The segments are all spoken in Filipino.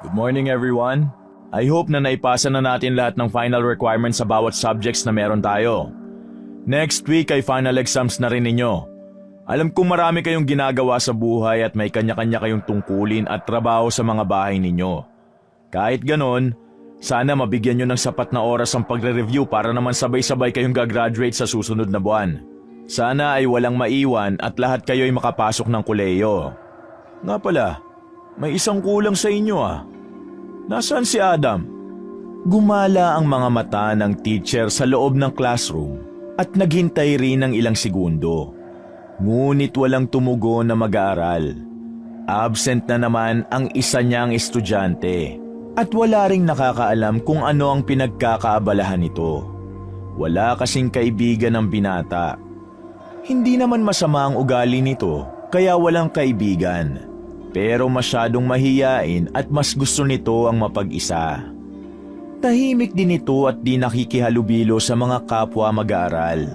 Good morning everyone. I hope na naipasa na natin lahat ng final requirements sa bawat subjects na meron tayo. Next week ay final exams na rin ninyo. Alam kong marami kayong ginagawa sa buhay at may kanya-kanya kayong tungkulin at trabaho sa mga bahay ninyo. Kahit ganon, sana mabigyan nyo ng sapat na oras ang pagre-review para naman sabay-sabay kayong gagraduate sa susunod na buwan. Sana ay walang maiwan at lahat kayo ay makapasok ng kolehiyo. Nga pala, may isang kulang sa inyo ah. Nasaan si Adam? Gumala ang mga mata ng teacher sa loob ng classroom at naghintay rin ng ilang segundo. Ngunit walang tumugon na mag-aaral. Absent na naman ang isa niyang estudyante at wala ring nakakaalam kung ano ang pinagkakaabalahan nito. Wala kasing kaibigan ng binata. Hindi naman masama ang ugali nito kaya walang kaibigan. Pero masyadong mahiyain at mas gusto nito ang mapag-isa. Tahimik din ito at di nakikihalubilo sa mga kapwa mag-aaral.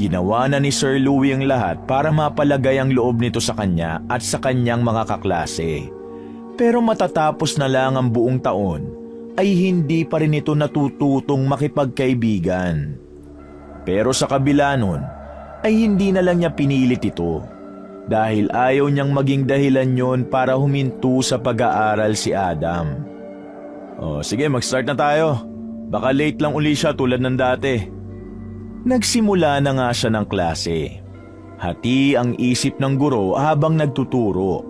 Ginawa na ni Sir Louie ang lahat para mapalagay ang loob nito sa kanya at sa kanyang mga kaklase. Pero matatapos na lang ang buong taon, ay hindi pa rin ito natututong makipagkaibigan. Pero sa kabila nun, ay hindi na lang niya pinilit ito. Dahil ayaw niyang maging dahilan yon para huminto sa pag-aaral si Adam. Sige, mag-start na tayo. Baka late lang uli siya tulad ng dati. Nagsimula na nga siya ng klase. Hati ang isip ng guro habang nagtuturo.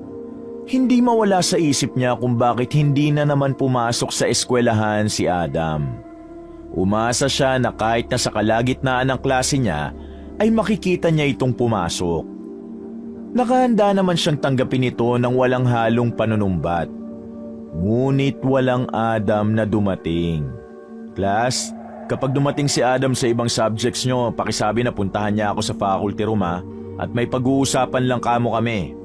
Hindi mawala sa isip niya kung bakit hindi na naman pumasok sa eskwelahan si Adam. Umasa siya na kahit na sa kalagitnaan ng klase niya ay makikita niya itong pumasok. Nakahanda naman siyang tanggapin ito ng walang halong panunumbat. Ngunit walang Adam na dumating. Class, kapag dumating si Adam sa ibang subjects nyo, pakisabi na puntahan niya ako sa faculty room at may pag-uusapan lang kamo kami.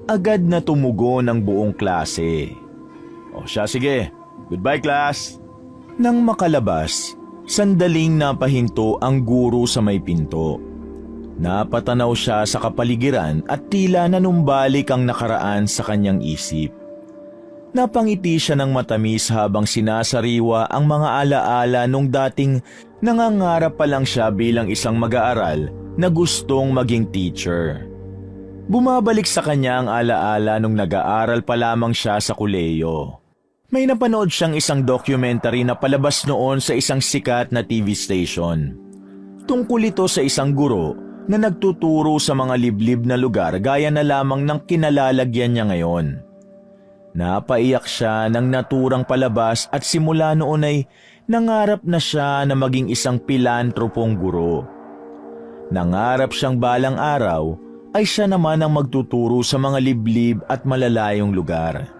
Agad na tumugon ang buong klase. Siya sige, goodbye class. Nang makalabas, sandaling napahinto ang guro sa may pinto. Napatanaw siya sa kapaligiran at tila nanumbalik ang nakaraan sa kanyang isip. Napangiti siya ng matamis habang sinasariwa ang mga alaala nung dating nangangarap pa lang siya bilang isang mag-aaral na gustong maging teacher. Bumabalik sa kanya ang alaala nung nag-aaral pa lamang siya sa kolehiyo. May napanood siyang isang documentary na palabas noon sa isang sikat na TV station. Tungkol ito sa isang guro na nagtuturo sa mga liblib na lugar gaya na lamang ng kinalalagyan niya ngayon. Napaiyak siya nang naturang palabas at simula noon ay nangarap na siya na maging isang pilantropong guro. Nangarap siyang balang araw ay siya naman ang magtuturo sa mga liblib at malalayong lugar.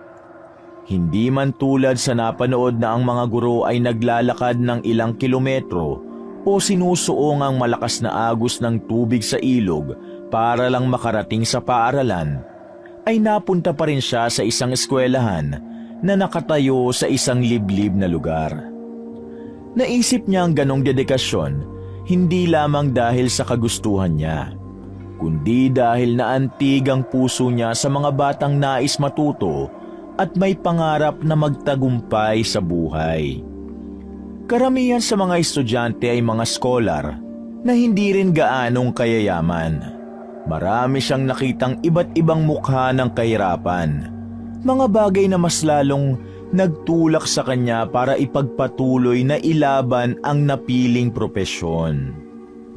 Hindi man tulad sa napanood na ang mga guro ay naglalakad ng ilang kilometro o sinusuong ang malakas na agos ng tubig sa ilog para lang makarating sa paaralan, ay napunta pa rin siya sa isang eskwelahan na nakatayo sa isang liblib na lugar. Naisip niya ang ganong dedikasyon hindi lamang dahil sa kagustuhan niya, kundi dahil naantig ang puso niya sa mga batang nais matuto at may pangarap na magtagumpay sa buhay. Karamihan sa mga estudyante ay mga scholar na hindi rin gaanong kayayaman. Marami siyang nakitang iba't ibang mukha ng kahirapan. Mga bagay na mas lalong nagtulak sa kanya para ipagpatuloy na ilaban ang napiling propesyon.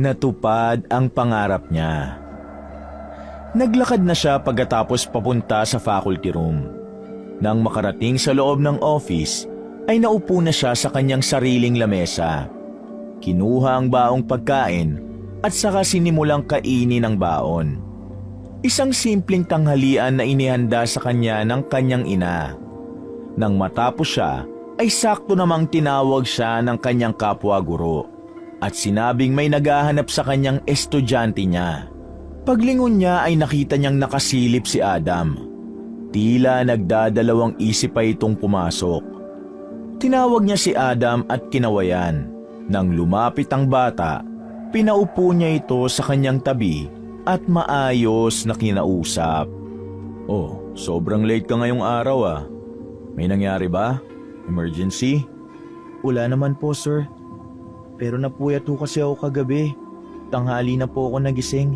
Natupad ang pangarap niya. Naglakad na siya pagkatapos papunta sa faculty room. Nang makarating sa loob ng office, ay naupo na siya sa kanyang sariling lamesa. Kinuha ang baong pagkain at saka sinimulang kainin ang baon. Isang simpleng tanghalian na inihanda sa kanya ng kanyang ina. Nang matapos siya, ay sakto namang tinawag siya ng kanyang kapwa guro at sinabing may naghahanap sa kanyang estudyante niya. Paglingon niya ay nakita niyang nakasilip si Adam. Tila nagdadalawang isip pa itong pumasok. Tinawag niya si Adam at kinawayan. Nang lumapit ang bata, pinaupo niya ito sa kanyang tabi at maayos na kinausap. Sobrang late ka ngayong araw . May nangyari ba? Emergency? Wala naman po, sir. Pero napuyat po kasi ako kagabi. Tanghali na po ako nagising.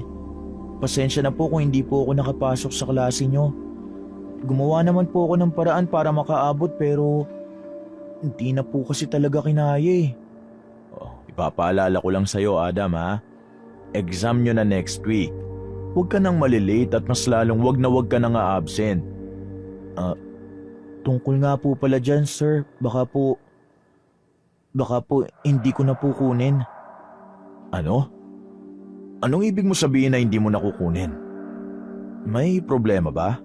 Pasensya na po kung hindi po ako nakapasok sa klase nyo. Gumawa naman po ako ng paraan para makaabot pero hindi na po kasi talaga kinaya eh. Ipapaalala ko lang sa'yo, Adam, ha? Exam nyo na next week. Huwag ka nang malilate at mas lalong wag ka nang absent. Tungkol nga po pala dyan, sir. Baka po hindi ko na po kunin. Ano? Anong ibig mo sabihin na hindi mo nakukunin? May problema ba?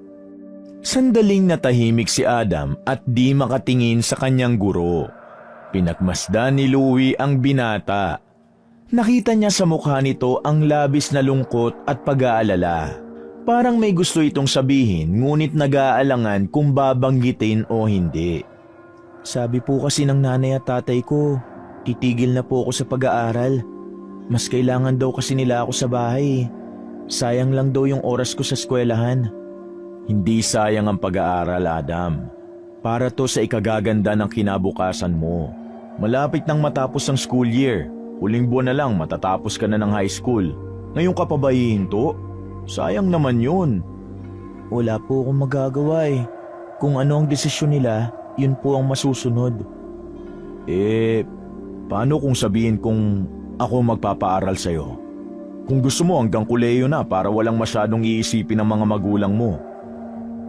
Sandaling natahimik si Adam at di makatingin sa kanyang guro. Pinagmasdan ni Louie ang binata. Nakita niya sa mukha nito ang labis na lungkot at pag-aalala. Parang may gusto itong sabihin ngunit nag-aalangan kung babanggitin o hindi. Sabi po kasi ng nanay at tatay ko, titigil na po ako sa pag-aaral. Mas kailangan daw kasi nila ako sa bahay. Sayang lang daw yung oras ko sa eskwelahan. Hindi sayang ang pag-aaral, Adam. Para to sa ikagaganda ng kinabukasan mo. Malapit nang matapos ang school year. Huling buwan na lang matatapos ka na ng high school. Ngayon ka pa ba hihinto? Sayang naman yun. Wala po akong magagawa eh. Kung ano ang desisyon nila, yun po ang masusunod. Paano kung sabihin kung ako magpapaaral sa'yo? Kung gusto mo hanggang kuleyo na para walang masyadong iisipin ng mga magulang mo.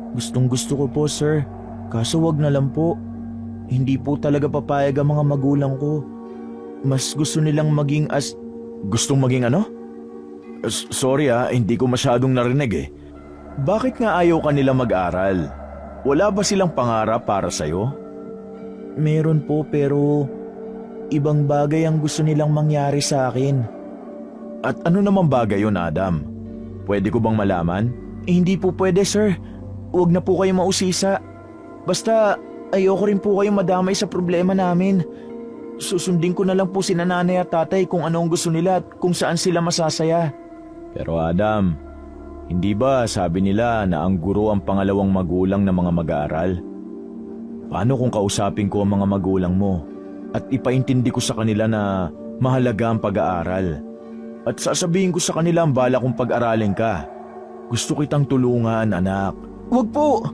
Gustong gusto ko po, sir. Kaso wag na lang po. Hindi po talaga papayag ang mga magulang ko. Mas gusto nilang maging Gustong maging ano? Sorry hindi ko masyadong narinig eh. Bakit nga ayaw ka nila mag-aral? Wala ba silang pangarap para sa'yo? Meron po pero ibang bagay ang gusto nilang mangyari sa akin. At ano namang bagay yun, Adam? Pwede ko bang malaman? Hindi po pwede, sir. Huwag na po kayo mausisa. Basta ayoko rin po kayong madamay sa problema namin. Susundin ko na lang po sina nanay at tatay kung ano ang gusto nila at kung saan sila masasaya. Pero Adam, hindi ba sabi nila na ang guro ang pangalawang magulang ng mga mag-aaral? Paano kung kausapin ko ang mga magulang mo at ipaintindi ko sa kanila na mahalaga ang pag-aaral? At sasabihin ko sa kanila ang bala kong pag-aralin ka. Gusto kitang tulungan, anak. Wag po!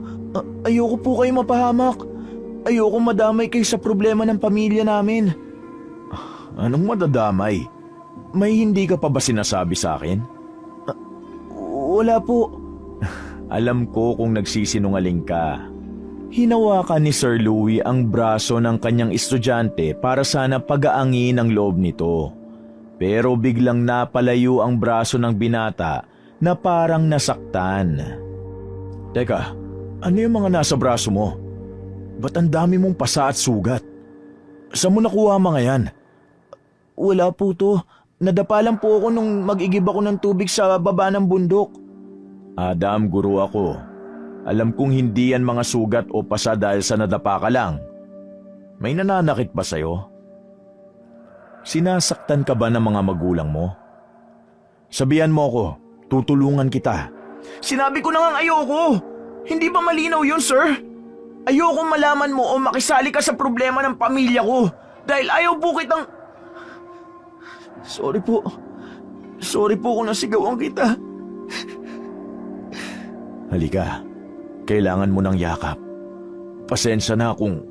Ayoko po kayo mapahamak. Ayoko madamay kayo sa problema ng pamilya namin. Anong madadamay? May hindi ka pa ba sinasabi sa akin? Wala po. Alam ko kung nagsisinungaling ka. Hinawakan ni Sir Louie ang braso ng kanyang estudyante para sana pagaangin ang loob nito. Pero biglang napalayo ang braso ng binata na parang nasaktan. Teka, ano yung mga nasa braso mo? Ba't ang dami mong pasa at sugat? Saan mo nakuha mga yan? Wala po to. Nadapa lang po ako nung mag-igib ako ng tubig sa baba ng bundok. Adam, guro ako. Alam kong hindi yan mga sugat o pasa dahil sa nadapa ka lang. May nananakit ba sa'yo? Sinasaktan ka ba ng mga magulang mo? Sabihan mo ako, tutulungan kita. Sinabi ko na nga ayoko! Hindi ba malinaw yun, sir? Ayoko malaman mo o makisali ka sa problema ng pamilya ko dahil ayaw po kitang... Sorry po. Sorry po kung nasigawan kita. Halika, kailangan mo ng yakap. Pasensya na kung...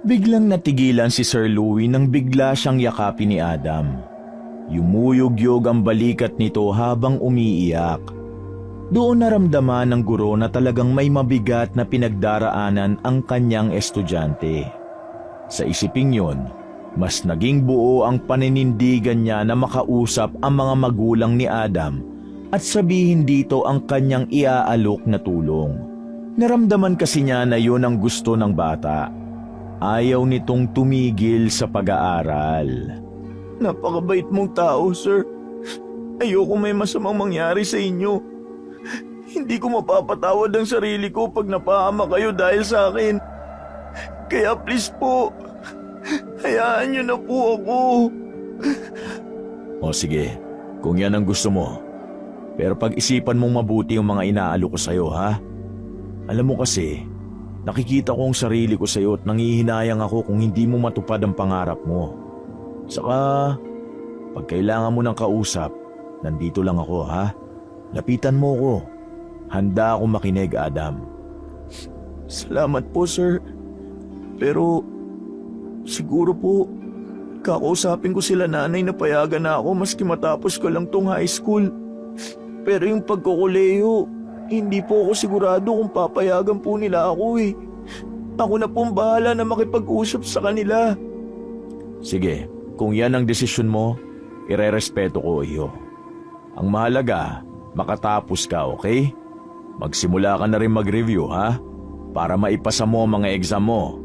Biglang natigilan si Sir Louie nang bigla siyang yakapin ni Adam. Yumuyog-yog ang balikat nito habang umiiyak. Doon naramdaman ng guro na talagang may mabigat na pinagdaraanan ang kanyang estudyante. Sa isiping yon, mas naging buo ang paninindigan niya na makausap ang mga magulang ni Adam at sabihin dito ang kanyang iaalok na tulong. Naramdaman kasi niya na yun ang gusto ng bata. Ayaw nitong tumigil sa pag-aaral. Napakabait mong tao, sir. Ayoko may masamang mangyari sa inyo. Hindi ko mapapatawad ang sarili ko pag napahama kayo dahil sa akin. Kaya please po, hayaan niyo na po ako. O sige, kung yan ang gusto mo. Pero pag-isipan mong mabuti yung mga inaalok ko sa'yo, ha? Alam mo kasi, Nakikita ko ang sarili ko sa iyo at nangihinayang ako kung hindi mo matupad ang pangarap mo. Saka, pag kailangan mo ng kausap, nandito lang ako ha. Lapitan mo ko. Handa akong makinig, Adam. Salamat po, sir. Pero, siguro po, kakausapin ko sila nanay na payagan na ako maski matapos ko lang tong high school. Pero yung pagkukuleyo, hindi po ako sigurado kung papayagan po nila ako eh. Ako na pong bahala na makipag-usap sa kanila. Sige, kung yan ang desisyon mo, irerespeto ko iyo. Ang mahalaga, makatapos ka, okay? Magsimula ka na rin mag-review, ha? Para maipasa mo ang mga exam mo.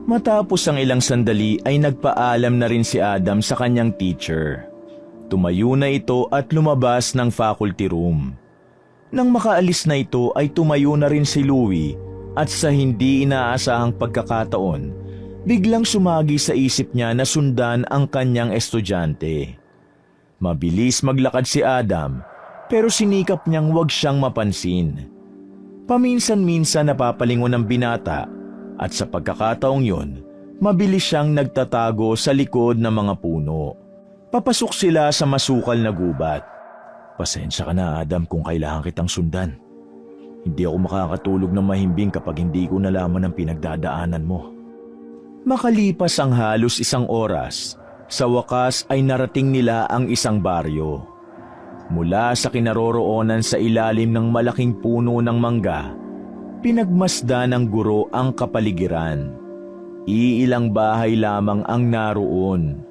Matapos ang ilang sandali ay nagpaalam na rin si Adam sa kanyang teacher. Tumayo na ito at lumabas ng faculty room. Nang makaalis na ito ay tumayo na rin si Louie at sa hindi inaasahang pagkakataon, biglang sumagi sa isip niya na sundan ang kanyang estudyante. Mabilis maglakad si Adam pero sinikap niyang wag siyang mapansin. Paminsan-minsan napapalingon ang binata at sa pagkakataong yon, mabilis siyang nagtatago sa likod ng mga puno. Papasok sila sa masukal na gubat. Pasensya ka na, Adam, kung kailangan kitang sundan. Hindi ako makakatulog ng mahimbing kapag hindi ko nalaman ang pinagdadaanan mo. Makalipas ang halos 1 oras, sa wakas ay narating nila ang isang baryo. Mula sa kinaroroonan sa ilalim ng malaking puno ng mangga, pinagmasdan ng guro ang kapaligiran. Iilang bahay lamang ang naroon,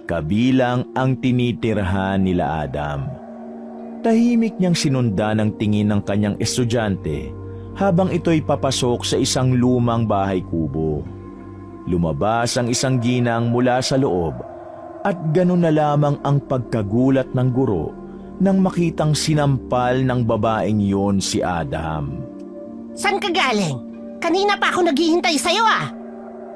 kabilang ang tinitirhan nila Adam. Tahimik niyang sinundan ang tingin ng kanyang estudyante habang ito'y papasok sa isang lumang bahay kubo. Lumabas ang isang ginang mula sa loob at ganun na lamang ang pagkagulat ng guro nang makitang sinampal ng babaeng yon si Adam. San ka galing? Kanina pa ako naghihintay sa'yo ah.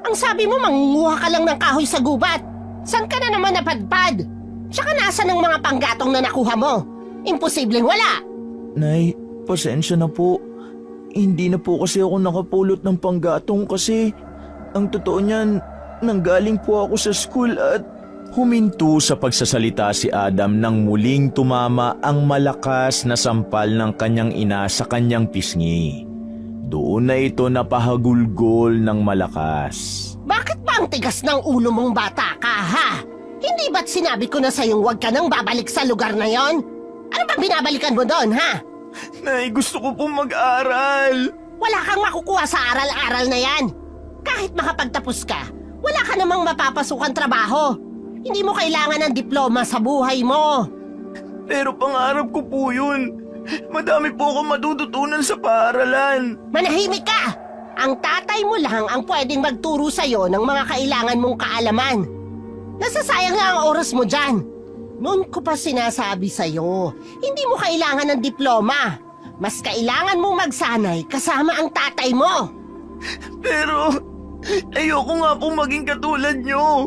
Ang sabi mo mangunguha ka lang ng kahoy sa gubat. San ka na naman napadpad? Tsaka nasa ng mga panggatong na nakuha mo? Imposibleng wala. Nay, pasensya na po. Hindi na po kasi ako nakapulot ng panggatong kasi ang totoo niyan, nanggaling po ako sa school at huminto sa pagsasalita si Adam nang muling tumama ang malakas na sampal ng kanyang ina sa kanyang pisngi. Doon na ito napahagulgol ng malakas. Bakit ba ang tigas ng ulo mong bata ka ha? Hindi ba't sinabi ko na sa'yong huwag ka nang babalik sa lugar na yon? Ano bang binabalikan mo doon ha? Nay, gusto ko pong mag-aral. Wala kang makukuha sa aral-aral na yan. Kahit makapagtapos ka, wala ka namang mapapasukan trabaho. Hindi mo kailangan ng diploma sa buhay mo. Pero pangarap ko po yun. Madami po akong matututunan sa paaralan. Manahimik ka! Ang tatay mo lang ang pwedeng magturo sa'yo ng mga kailangan mong kaalaman. Nasasayang lang ang oras mo dyan. Noon ko pa sinasabi sa'yo, hindi mo kailangan ng diploma. Mas kailangan mong magsanay kasama ang tatay mo. Pero ayoko nga pong maging katulad nyo.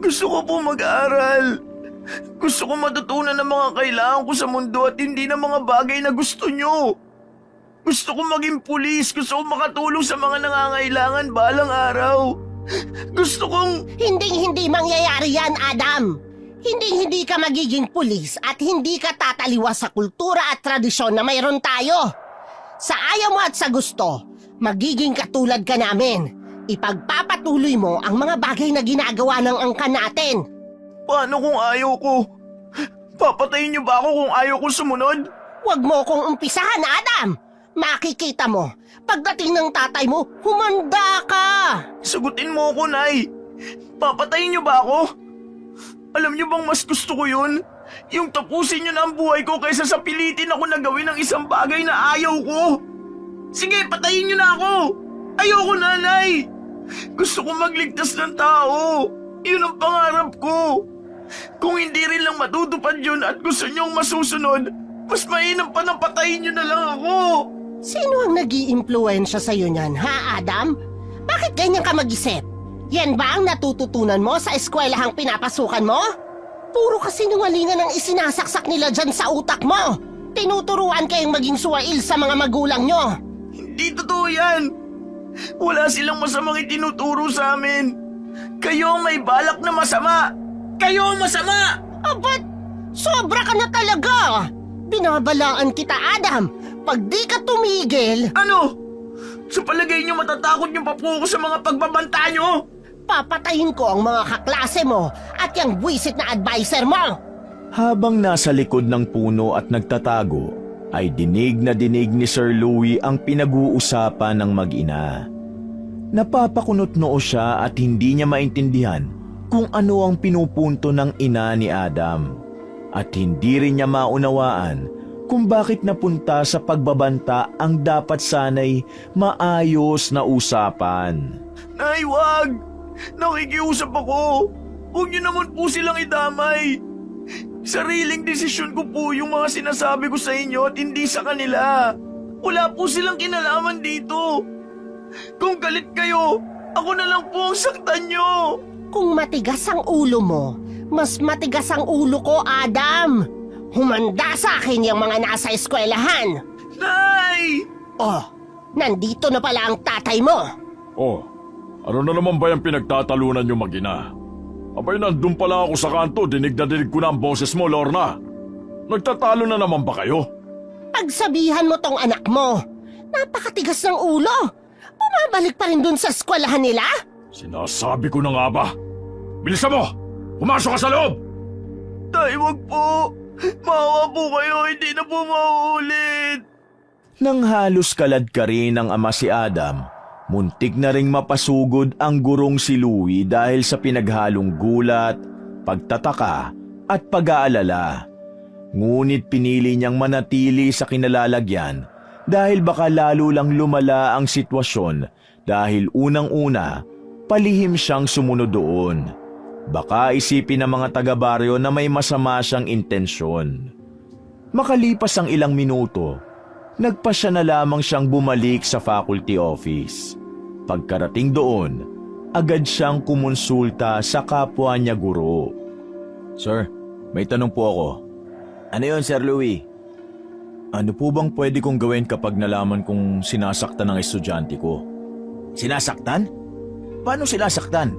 Gusto ko po mag-aral. Gusto ko matutunan ang mga kailangan ko sa mundo at hindi na mga bagay na gusto nyo. Gusto ko maging pulis. Gusto ko makatulong sa mga nangangailangan balang araw. Gusto kong... Hindi mangyayari yan, Adam. Hindi ka magiging pulis at hindi ka tataliwas sa kultura at tradisyon na mayroon tayo. Sa ayaw mo at sa gusto, magiging katulad ka namin. Ipagpapatuloy mo ang mga bagay na ginagawa ng angkan natin. Paano kung ayaw ko? Papatayin niyo ba ako kung ayaw ko sumunod? Huwag mo kong umpisahan, Adam. Makikita mo, pagdating ng tatay mo, humanda ka. Sagutin mo ako, Nay. Papatayin niyo ba ako? Alam niyo bang mas gusto ko yun? Yung tapusin niyo na ang buhay ko kaysa sa pilitin ako na gawin ng isang bagay na ayaw ko. Sige, patayin niyo na ako. Ayoko na, Nay. Gusto ko magligtas ng tao. Yun ang pangarap ko. Kung hindi rin lang matutupad yun at gusto niyong masusunod, mas mainam pa na patayin niyo na lang ako. Sino ang nag-iimpluwensya sa'yo niyan, ha, Adam? Bakit ganyan ka mag-isip? Yan ba ang natututunan mo sa eskwelahang pinapasukan mo? Puro kasinungalingan ang isinasaksak nila dyan sa utak mo. Tinuturuan kayong maging suwail sa mga magulang nyo. Hindi totoo yan! Wala silang masamang itinuturo sa amin! Kayo ang may balak na masama! Kayo ang masama! Abat, sobra ka na talaga! Binabalaan kita, Adam! Pag di ka tumigil, Ano? Sa palagay niyo matatakot niyo pa po ako sa mga pagbabanta niyo? papatayin ko ang mga kaklase mo at yung buwisit na adviser mo! Habang nasa likod ng puno at nagtatago, ay dinig na dinig ni Sir Louie ang pinag-uusapan ng mag-ina. Napapakunot noo siya at hindi niya maintindihan kung ano ang pinupunto ng ina ni Adam. At hindi rin niya maunawaan kung bakit napunta sa pagbabanta ang dapat sanay maayos na usapan. Nay, wag! Nakikiusap ako! Huwag niyo naman po silang idamay! Sariling desisyon ko po yung mga sinasabi ko sa inyo at hindi sa kanila. Wala po silang kinalaman dito. Kung galit kayo, ako na lang po ang saktan niyo. Kung matigas ang ulo mo, mas matigas ang ulo ko, Adam! Humanda sa akin yung mga nasa eskwelahan! Nay! Oh, nandito na pala ang tatay mo! Oh, ano na naman ba yung pinagtatalunan niyo mag-ina? Abay, nandun pala ako sa kanto, dinig na dinig ko na ang boses mo, Lorna. Nagtatalo na naman ba kayo? Pagsabihan mo tong anak mo, napakatigas ng ulo! Bumabalik pa rin dun sa eskwelahan nila? Sinasabi ko na nga ba? Bilisan mo! Pumasok ka sa loob! Tay, wag po! Maawa po kayo, hindi na po mauulit! Nang halos kalad ka rin ng ama si Adam, muntik na ring mapasugod ang gurong si Louie dahil sa pinaghalong gulat, pagtataka at pag-aalala. Ngunit pinili niyang manatili sa kinalalagyan dahil baka lalo lang lumala ang sitwasyon dahil unang-una, palihim siyang sumunod doon. Baka isipin ng mga taga-baryo na may masama siyang intensyon. Makalipas ang ilang minuto, nagpasya na lamang siyang bumalik sa faculty office. Pagkarating doon, agad siyang kumonsulta sa kapwa niya guro. Sir, may tanong po ako. Ano yon, Sir Louie? Ano po bang pwede kong gawin kapag nalaman kong sinasaktan ng estudyante ko? Sinasaktan? Paano sinasaktan?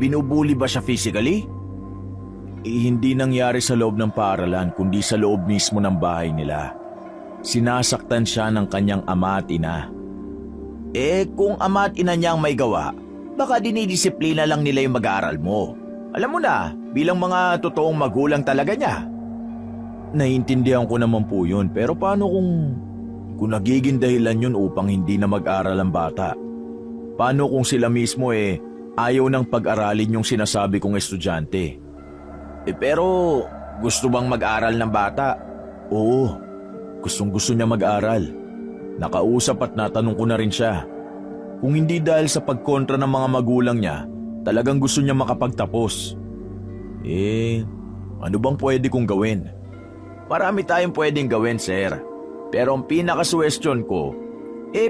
Binubuli ba siya physically? Hindi nangyari sa loob ng paaralan kundi sa loob mismo ng bahay nila. Sinasaktan siya ng kanyang ama at ina. Kung ama at ina niyang may gawa, baka dinidisiplina lang nila yung mag-aaral mo. Alam mo na, bilang mga totoong magulang talaga niya. Naiintindihan ko naman po yun, pero paano kung nagiging dahilan yun upang hindi na mag-aral ang bata? Paano kung sila mismo ayaw ng pag-aralin yung sinasabi kong estudyante? Pero gusto bang mag-aral ng bata? Oo, gustong-gusto niya mag-aral. Nakausap at natanong ko na rin siya. Kung hindi dahil sa pagkontra ng mga magulang niya, talagang gusto niya makapagtapos. Ano bang pwede kong gawin? Marami tayong pwedeng gawin, sir. Pero ang pinaka-suwestyon ko,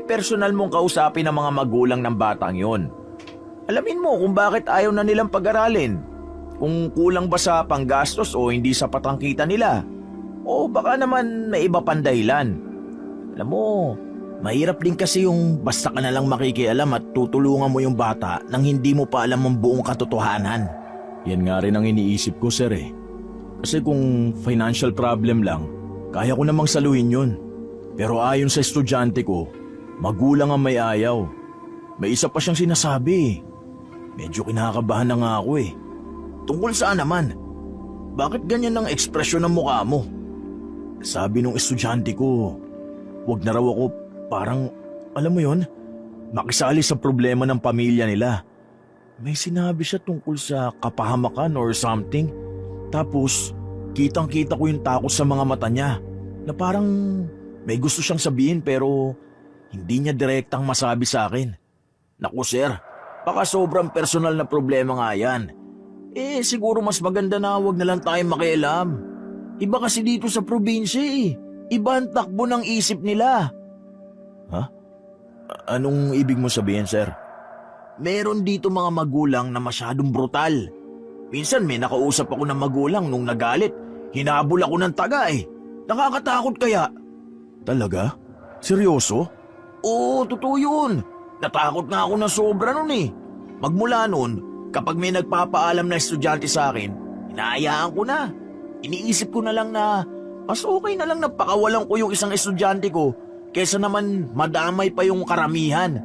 personal mong kausapin ang mga magulang ng batang yon. Alamin mo kung bakit ayaw na nilang pag-aralin. Kung kulang ba sa panggastos o hindi sapat ang kita nila. O baka naman may iba pang dahilan. Alam mo, mahirap din kasi yung basta ka na lang makikialam at tutulungan mo yung bata nang hindi mo pa alam ang buong katotohanan. Yan nga rin ang iniisip ko, sir Kasi kung financial problem lang, kaya ko namang saluhin yun. Pero ayon sa estudyante ko, magulang ang may ayaw. May isa pa siyang sinasabi. Medyo kinakabahan na nga ako Tungkol saan naman? Bakit ganyan ang ekspresyon ng mukha mo? Sabi nung estudyante ko, wag na raw ako parang, alam mo yon, makisali sa problema ng pamilya nila. May sinabi siya tungkol sa kapahamakan or something. Tapos, kitang-kita ko yung takot sa mga mata niya na parang may gusto siyang sabihin pero hindi niya direktang masabi sa akin. Naku sir, baka sobrang personal na problema nga yan. Siguro mas maganda na wag na lang tayo makialam. Iba kasi dito sa probinsya Iba ang takbo ng isip nila. Ha? Anong ibig mo sabihin, sir? Meron dito mga magulang na masyadong brutal. Minsan may nakausap ako ng magulang nung nagalit. Hinabol ako ng taga Nakakatakot kaya. Talaga? Seryoso? Oo, totoo yun. Natakot nga ako na sobra nun eh. Magmula nun, kapag may nagpapaalam na estudyante sa akin, inaayaan ko na. Iniisip ko na lang na mas okay na lang na pakawalan ko yung isang estudyante ko kesa naman madamay pa yung karamihan.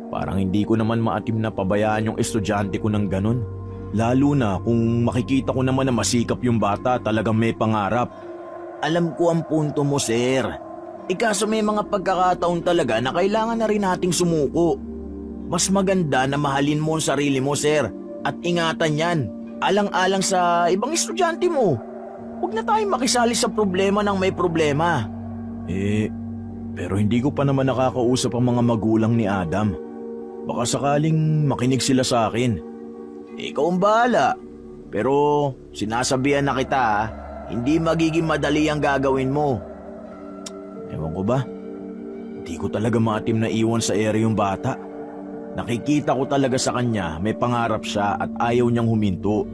Parang hindi ko naman maatim na pabayaan yung estudyante ko ng ganun. Lalo na kung makikita ko naman na masikap yung bata, talagang may pangarap. Alam ko ang punto mo, sir. Kaso may mga pagkakataon talaga na kailangan na rin nating sumuko. Mas maganda na mahalin mo ang sarili mo, sir. At ingatan yan. Alang-alang sa ibang estudyante mo. Huwag na tayong makisali sa problema ng may problema. Pero hindi ko pa naman nakakausap ang mga magulang ni Adam. Baka sakaling makinig sila sa akin. Ikaw ang bahala. Pero sinasabihan na kita, hindi magiging madali ang gagawin mo. Ewan ko ba? Hindi ko talaga maatim na iwan sa ere yung bata. Nakikita ko talaga sa kanya may pangarap siya at ayaw niyang huminto.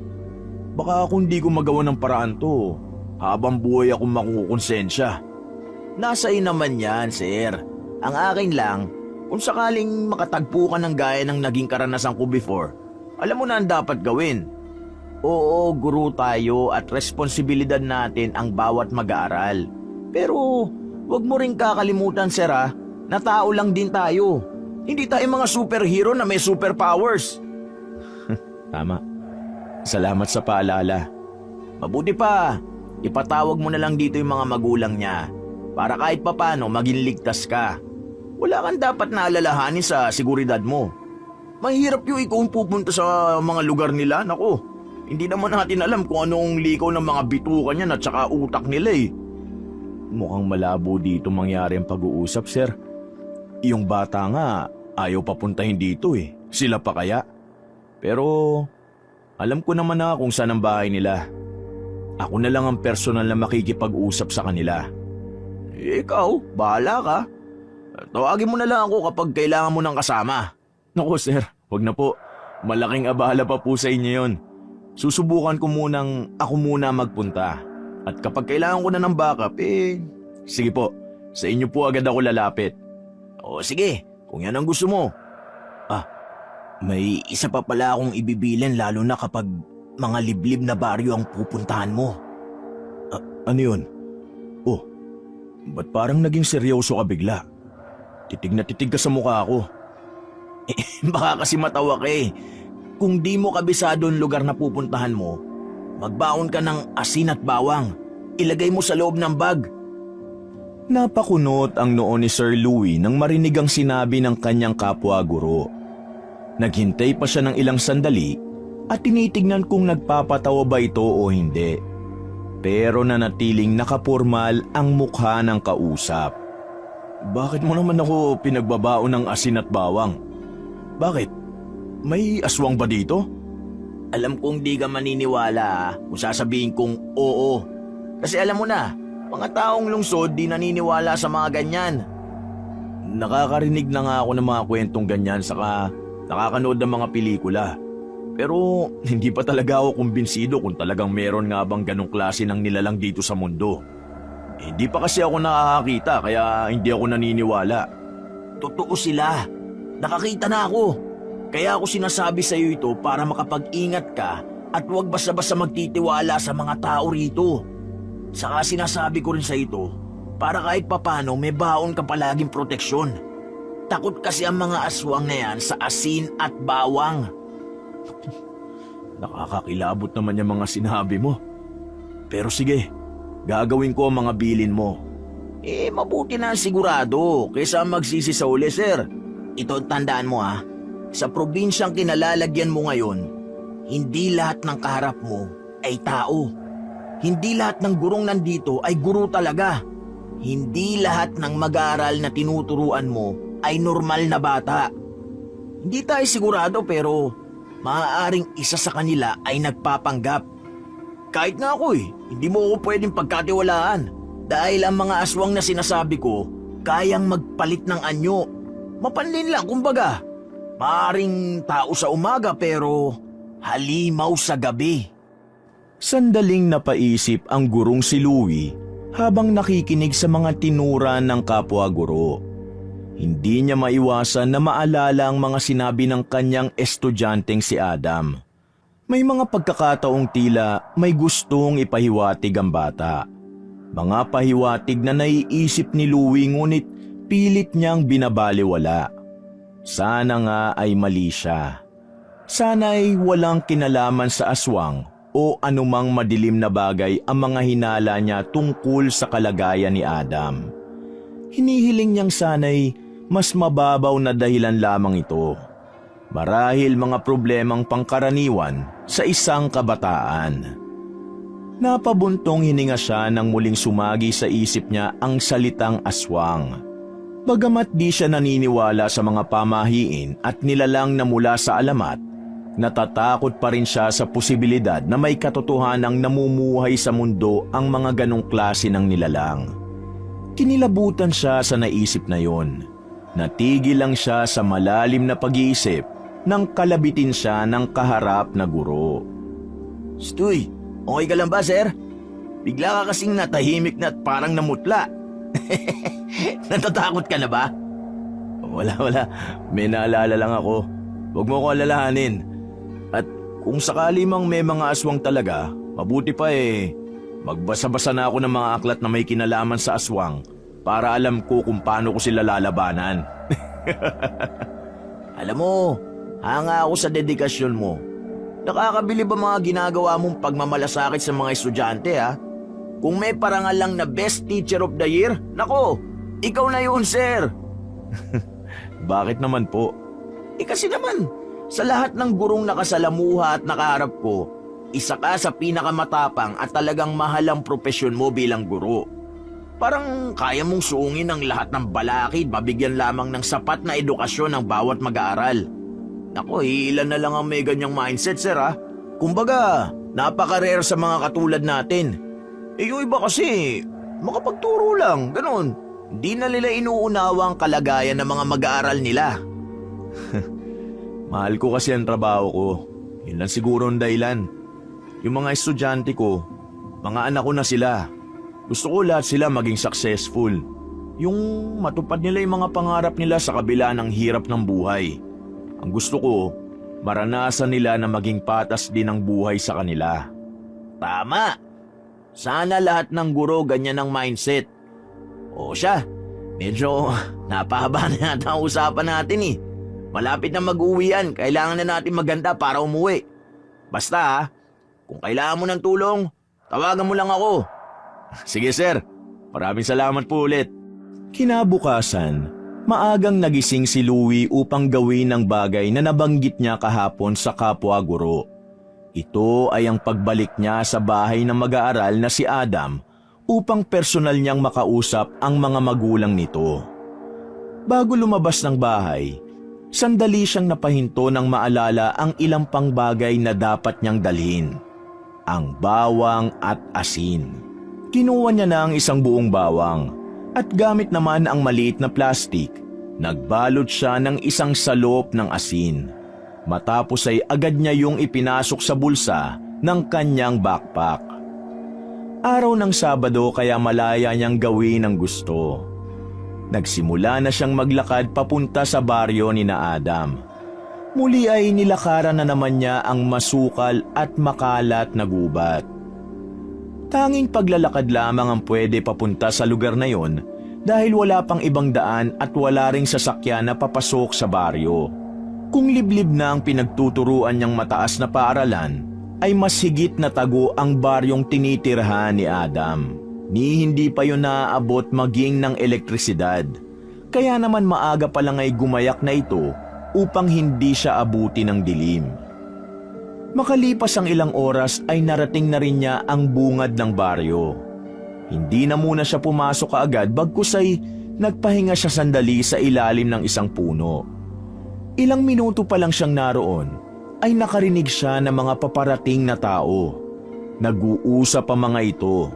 Baka kung di ko magawa ng paraan to, habang buhay akong makukonsensya. Nasa iyo naman yan, sir. Ang akin lang, kung sakaling makatagpo ka ng gaya ng naging karanasan ko before, alam mo na ang dapat gawin. Oo, guro tayo at responsibilidad natin ang bawat mag-aaral. Pero wag mo rin kakalimutan, sir, na tao lang din tayo. Hindi tayo mga superhero na may superpowers. Tama. Salamat sa paalala. Mabuti pa, ipatawag mo na lang dito yung mga magulang niya para kahit papano maging ligtas ka. Wala kang dapat na alalahanin sa seguridad mo. Mahirap yung ikaw pupunta sa mga lugar nila. Naku, hindi naman natin alam kung anong likaw ng mga bitukan niyan at saka utak nila eh. Mukhang malabo dito mangyari ang pag-uusap, sir. Yung bata nga, ayaw papuntahin dito eh. Sila pa kaya? Pero alam ko naman na kung saan ang bahay nila. Ako na lang ang personal na makikipag-usap sa kanila. Ikaw, bahala ka. Tawagin mo na lang ako kapag kailangan mo ng kasama. Naku sir, wag na po. Malaking abala pa po sa inyo yun. Susubukan ko munang ako muna magpunta. At kapag kailangan ko na ng backup, sige po, sa inyo po agad ako lalapit. O sige, kung yan ang gusto mo. May isa pa pala akong ibibilin lalo na kapag mga liblib na baryo ang pupuntahan mo. Ano yun? Oh, ba't parang naging seryoso ka bigla? Titig na titig ka sa mukha ko. Baka kasi matawa ka eh. Kung di mo kabisado ang lugar na pupuntahan mo, magbaon ka ng asin at bawang. Ilagay mo sa loob ng bag. Napakunot ang noo ni Sir Louie nang marinig ang sinabi ng kanyang kapwa-guro. Naghintay pa siya ng ilang sandali at tinitignan kung nagpapatawa ba ito o hindi. Pero nanatiling nakapurmal ang mukha ng kausap. Bakit mo naman ako pinagbabaon ng asin at bawang? Bakit? May aswang ba dito? Alam kong di ka maniniwala kung sasabihin kong oo. Kasi alam mo na, mga taong lungsod di naniniwala sa mga ganyan. Nakakarinig na nga ako ng mga kwentong ganyan saka nakakanood ng mga pelikula. Pero hindi pa talaga ako kumbinsido kung talagang meron nga bang ganong klase ng nilalang dito sa mundo. Hindi pa kasi ako nakakakita kaya hindi ako naniniwala. Totoo sila. Nakakita na ako. Kaya ako sinasabi sa iyo ito para makapag-ingat ka at huwag basta-basta magtitiwala sa mga tao rito. Saka sinasabi ko rin sa ito para kahit papano may baon ka palaging proteksyon. Takot kasi ang mga aswang na yan sa asin at bawang. Nakakakilabot naman yung mga sinabi mo. Pero sige, gagawin ko ang mga bilin mo. Mabuti na sigurado kaysa magsisi sa uli, sir. Ito tandaan mo sa probinsyang kinalalagyan mo ngayon, hindi lahat ng kaharap mo ay tao. Hindi lahat ng gurong nandito ay guro talaga. Hindi lahat ng mag-aaral na tinuturuan mo ay normal na bata. Hindi tayo sigurado pero maaaring isa sa kanila ay nagpapanggap. Kahit nga ako hindi mo ako pwedeng pagkatiwalaan dahil ang mga aswang na sinasabi ko kayang magpalit ng anyo. Mapanlin lang kumbaga. Maaring tao sa umaga pero halimaw sa gabi. Sandaling napaisip ang gurong si Louie habang nakikinig sa mga tinura ng kapwa guro. Hindi niya maiwasan na maalala ang mga sinabi ng kanyang estudyanteng si Adam. May mga pagkakataong tila may gustong ipahiwatig ang bata. Mga pahiwatig na naiisip ni Louie ngunit pilit niyang binabaliwala. Sana nga ay mali siya. Sana ay walang kinalaman sa aswang o anumang madilim na bagay ang mga hinala niya tungkol sa kalagayan ni Adam. Hinihiling niyang sana'y mas mababaw na dahilan lamang ito. Marahil mga problemang pangkaraniwan sa isang kabataan. Napabuntong hininga siya nang muling sumagi sa isip niya ang salitang aswang. Bagamat di siya naniniwala sa mga pamahiin at nilalang na mula sa alamat, natatakot pa rin siya sa posibilidad na may katotohanang namumuhay sa mundo ang mga ganong klase ng nilalang. Kinilabutan siya sa naisip na yon. Natigil lang siya sa malalim na pag-iisip nang kalabitin siya ng kaharap na guro. Stoy, okay ka lang ba, sir? Bigla ka kasing natahimik na at parang namutla. Natatakot ka na ba? Wala. May naalala lang ako. Huwag mo ko alalahanin. At kung sakali mang may mga aswang talaga, mabuti pa magbasa-basa na ako ng mga aklat na may kinalaman sa aswang para alam ko kung paano ko sila lalabanan. Alam mo, hanga ako sa dedikasyon mo. Nakakabilib ba mga ginagawa mong pagmamalasakit sa mga estudyante, ha? Kung may parangal lang na Best Teacher of the Year, nako, ikaw na yun, sir. Bakit naman po? Kasi naman, sa lahat ng gurong nakasalamuha at nakaharap ko, isa ka sa pinakamatapang at talagang mahal ang propesyon mo bilang guro. Parang kaya mong suungin ang lahat ng balakid, mabigyan lamang ng sapat na edukasyon ng bawat mag-aaral. Naku, ilan na lang ang may ganyang mindset, sir, ha? Kumbaga, napaka-rare sa mga katulad natin. Yung iba kasi, makapagturo lang, ganun. Hindi na nila inuunawa ang kalagayan ng mga mag-aaral nila. Mahal ko kasi ang trabaho ko. Yun lang siguro ang dahilan. Yung mga estudyante ko, mga anak ko na sila. Gusto ko lahat sila maging successful. Yung matupad nila yung mga pangarap nila sa kabila ng hirap ng buhay. Ang gusto ko, maranasan nila na maging patas din ang buhay sa kanila. Tama. Sana lahat ng guro ganyan ang mindset. O siya, medyo napahaba na yata ang usapan natin eh. Malapit na mag-uwi yan, kailangan na natin maganda para umuwi. Basta ha, kung kailangan mo ng tulong, tawagan mo lang ako. Sige sir, maraming salamat po ulit. Kinabukasan, maagang nagising si Louie upang gawin ang bagay na nabanggit niya kahapon sa kapwa guro. Ito ay ang pagbalik niya sa bahay ng mag-aaral na si Adam upang personal niyang makausap ang mga magulang nito. Bago lumabas ng bahay, sandali siyang napahinto nang maalala ang ilang pang bagay na dapat niyang dalhin. Ang bawang at asin. Kinuha niya na ang isang buong bawang at gamit naman ang maliit na plastik, nagbalot siya ng isang salop ng asin. Matapos ay agad niya yung ipinasok sa bulsa ng kanyang backpack. Araw ng Sabado kaya malaya niyang gawin ang gusto. Nagsimula na siyang maglakad papunta sa baryo ni na Adam. Muli ay nilakaran na naman niya ang masukal at makalat na gubat. Tanging paglalakad lamang ang pwede papunta sa lugar na yon dahil wala pang ibang daan at wala ring sasakyan na papasok sa baryo. Kung liblib na ang pinagtuturuan niyang mataas na paaralan, ay mas higit na tago ang baryong tinitirhan ni Adam. Ni hindi pa yun naaabot maging ng elektrisidad. Kaya naman maaga pa lang ay gumayak na ito upang hindi siya abuti ng dilim. Makalipas ang ilang oras ay narating na rin niya ang bungad ng baryo. Hindi na muna siya pumasok kaagad bagkus ay nagpahinga siya sandali sa ilalim ng isang puno. Ilang minuto pa lang siyang naroon ay nakarinig siya ng mga paparating na tao. Nag-uusap ang mga ito.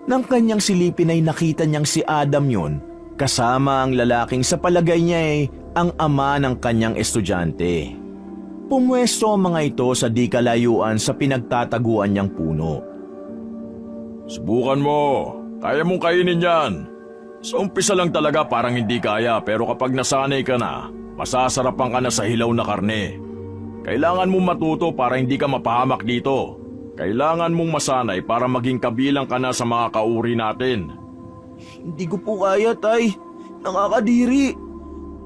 Nang kanyang silipin ay nakita niyang si Adam yon kasama ang lalaking sa palagay niya ay ang ama ng kanyang estudyante. Pumwesto ang mga ito sa di kalayuan sa pinagtataguan niyang puno. Subukan mo. Kaya mong kainin yan. Sa umpisa lang talaga parang hindi kaya pero kapag nasanay ka na, masasarapan ka na sa hilaw na karne. Kailangan mong matuto para hindi ka mapahamak dito. Kailangan mong masanay para maging kabilang ka na sa mga kauri natin. Hindi ko po kaya, Tay. Nakakadiri.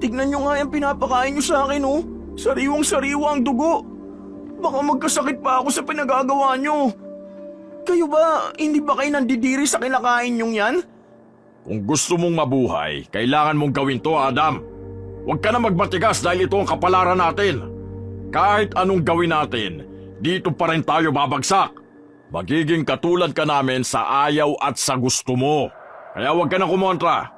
Tignan nyo nga yung pinapakain nyo sa akin, oh. Sariwang-sariwa ang dugo. Baka magkasakit pa ako sa pinagagawa nyo. Kayo ba, hindi ba kayo nandidiri sa kinakain nyong yan? Kung gusto mong mabuhay, kailangan mong gawin to, Adam. Huwag ka na magbatigas dahil ito ang kapalaran natin. Kahit anong gawin natin, dito pa rin tayo babagsak. Magiging katulad ka namin sa ayaw at sa gusto mo. Kaya huwag ka na kumontra.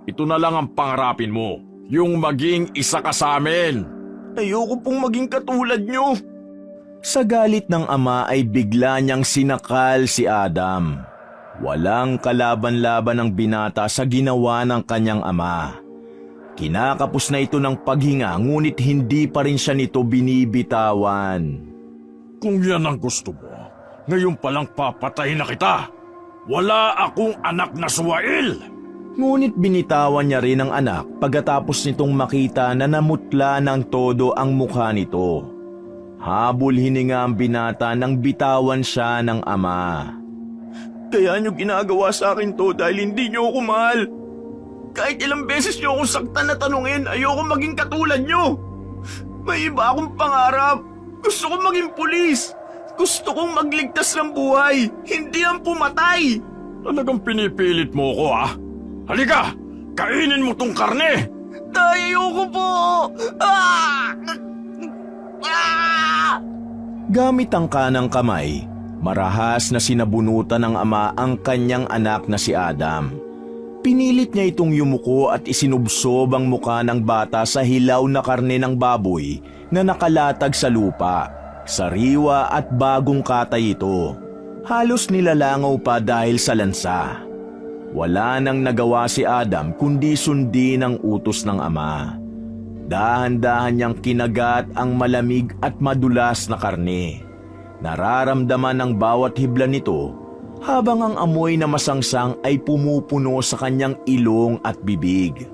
Ito na lang ang pangarapin mo, yung maging isa ka sa amin. Ayoko pong maging katulad nyo. Sa galit ng ama ay bigla niyang sinakal si Adam. Walang kalaban-laban ang binata sa ginawa ng kanyang ama. Kinakapos na ito ng paghinga ngunit hindi pa rin siya nito binibitawan. Kung yan ang gusto mo, ngayon palang papatayin na kita. Wala akong anak na suwail. Ngunit binitawan niya rin ang anak pagkatapos nitong makita na namutla ng todo ang mukha nito. Habol hininga ang binata nang bitawan siya ng ama. Kaya nyo ginagawa sa akin to dahil hindi nyo ako mahal. Kahit ilang beses nyo akong saktan na tanungin, ayoko maging katulad nyo. May iba akong pangarap. Gusto kong maging pulis. Gusto kong magligtas ng buhay, hindi ang pumatay. Talagang pinipilit mo ko, ah. Halika, kainin mo tong karne. Ayoko po! Ah! Ah! Gamit ang kanang kamay, marahas na sinabunutan ng ama ang kanyang anak na si Adam. Pinilit niya itong yumuko at isinubsob ang muka ng bata sa hilaw na karne ng baboy na nakalatag sa lupa. Sariwa at bagong katay ito. Halos nilalangaw pa dahil sa lansa. Wala nang nagawa si Adam kundi sundin ang utos ng ama. Dahan-dahan niyang kinagat ang malamig at madulas na karne. Nararamdaman ang bawat hibla nito habang ang amoy na masangsang ay pumupuno sa kanyang ilong at bibig.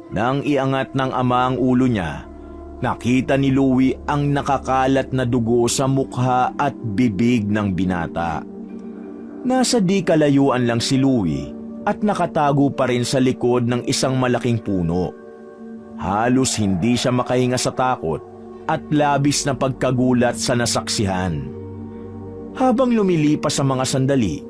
Nang iangat ng ama ang ulo niya, nakita ni Louie ang nakakalat na dugo sa mukha at bibig ng binata. Nasa di kalayuan lang si Louie at nakatago pa rin sa likod ng isang malaking puno. Halos hindi siya makahinga sa takot at labis na pagkagulat sa nasaksihan. Habang lumilipas ang mga sandali,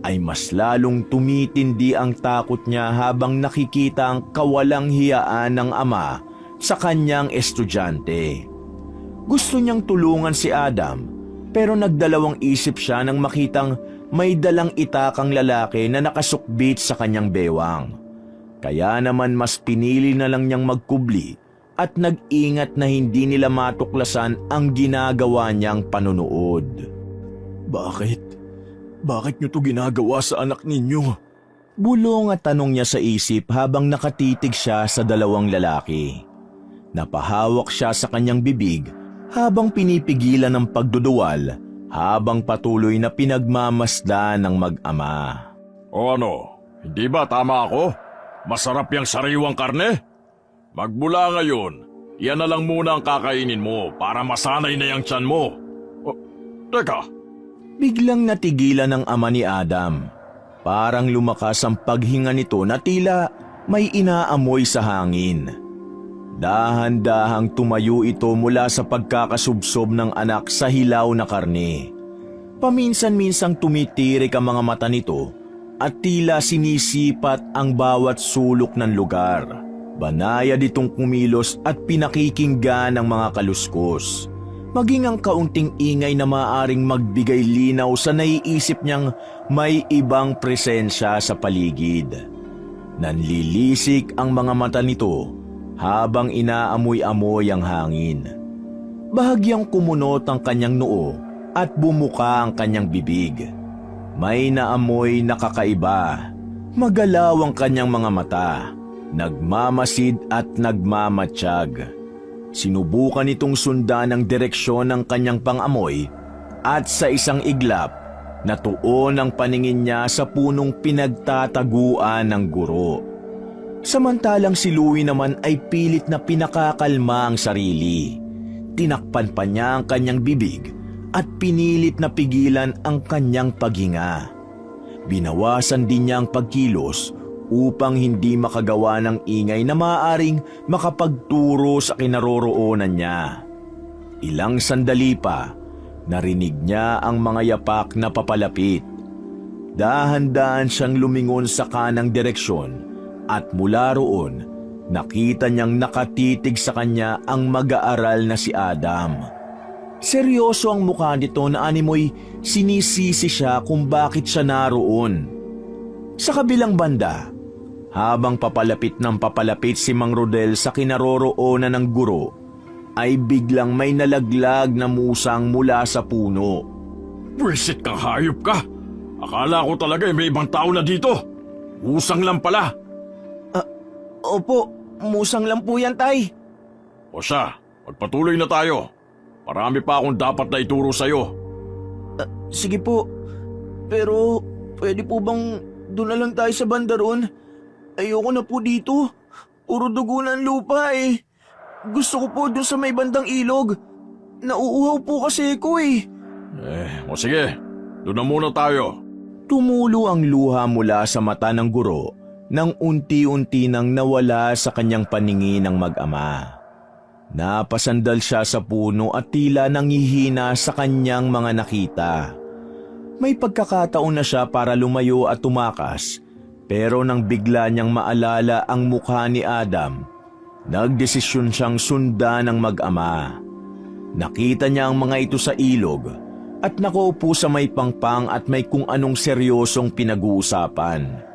ay mas lalong tumitindi ang takot niya habang nakikita ang kawalang hiyaan ng ama sa kanyang estudyante. Gusto niyang tulungan si Adam pero nagdalawang isip siya nang makitang may dalang itakang lalaki na nakasukbit sa kanyang bewang. Kaya naman mas pinili na lang niyang magkubli at nag-ingat na hindi nila matuklasan ang ginagawa niyang panunood. Bakit? Bakit nyo to ginagawa sa anak ninyo? Bulong at tanong niya sa isip habang nakatitig siya sa dalawang lalaki. Napahawak siya sa kanyang bibig habang pinipigilan ng pagduduwal habang patuloy na pinagmamasdan ng mag-ama. O ano, hindi ba tama ako? Masarap yung sariwang karne? Magmula ngayon, yan na lang muna ang kakainin mo para masanay na yung tiyan mo. Teka, Biglang natigilan ng ama ni Adam. Parang lumakas ang paghinga nito na tila may inaamoy sa hangin. Dahan-dahang tumayo ito mula sa pagkakasubsob ng anak sa hilaw na karne. Paminsan-minsang tumitirik ang mga mata nito at tila sinisipat ang bawat sulok ng lugar. Banayad itong kumilos at pinakikinggan ng mga kaluskos. Maging ang kaunting ingay na maaaring magbigay linaw sa naiisip niyang may ibang presensya sa paligid. Nanlilisik ang mga mata nito habang inaamoy-amoy ang hangin. Bahagyang kumunot ang kanyang noo at bumuka ang kanyang bibig. May naamoy na kakaiba. Magalaw ang kanyang mga mata, nagmamasid at nagmamatsyag. Sinubukan itong sundan ang direksyon ng kanyang pangamoy at sa isang iglap, Natuon ang paningin niya sa punong pinagtataguan ng guro. Samantalang si Louie naman ay pilit na pinakakalma ang sarili. Tinakpan pa niya ang kanyang bibig at pinilit na pigilan ang kanyang paghinga. Binawasan din niya ang pagkilos upang hindi makagawa ng ingay na maaaring makapagturo sa kinaroroonan niya. Ilang sandali pa, narinig niya ang mga yapak na papalapit. Dahan-dahan siyang lumingon sa kanang direksyon at mula roon, nakita niyang nakatitig sa kanya ang mag-aaral na si Adam. Seryoso ang mukha nito na animoy sinisisi siya kung bakit siya naroon. Sa kabilang banda, habang papalapit ng papalapit si Mang Rodel sa kinaroroonan ng guro, ay biglang may nalaglag na musang mula sa puno. Buwisit kang hayop ka! Akala ko talaga may ibang tao na dito. Usang lang pala. Opo, musang lang po yan, Tay. O siya, magpatuloy na tayo. Marami pa akong dapat na ituro sa'yo. Sige po, pero pwede po bang doon na lang tayo sa banda roon? Ayoko na po dito. Puro dugo ng lupa eh. Gusto ko po doon sa may bandang ilog. Nauuhaw po kasi ko eh. O sige, doon na muna tayo. Tumulo ang luha mula sa mata ng guro nang unti-unti nang nawala sa kanyang paningin ng mag-ama. Napasandal siya sa puno at tila nangihina sa kanyang mga nakita. May pagkakataon na siya para lumayo at tumakas, pero nang bigla niyang maalala ang mukha ni Adam, nagdesisyon siyang sundan ng mag-ama. Nakita niya ang mga ito sa ilog at nakaupo sa may pangpang at may kung anong seryosong pinag-uusapan.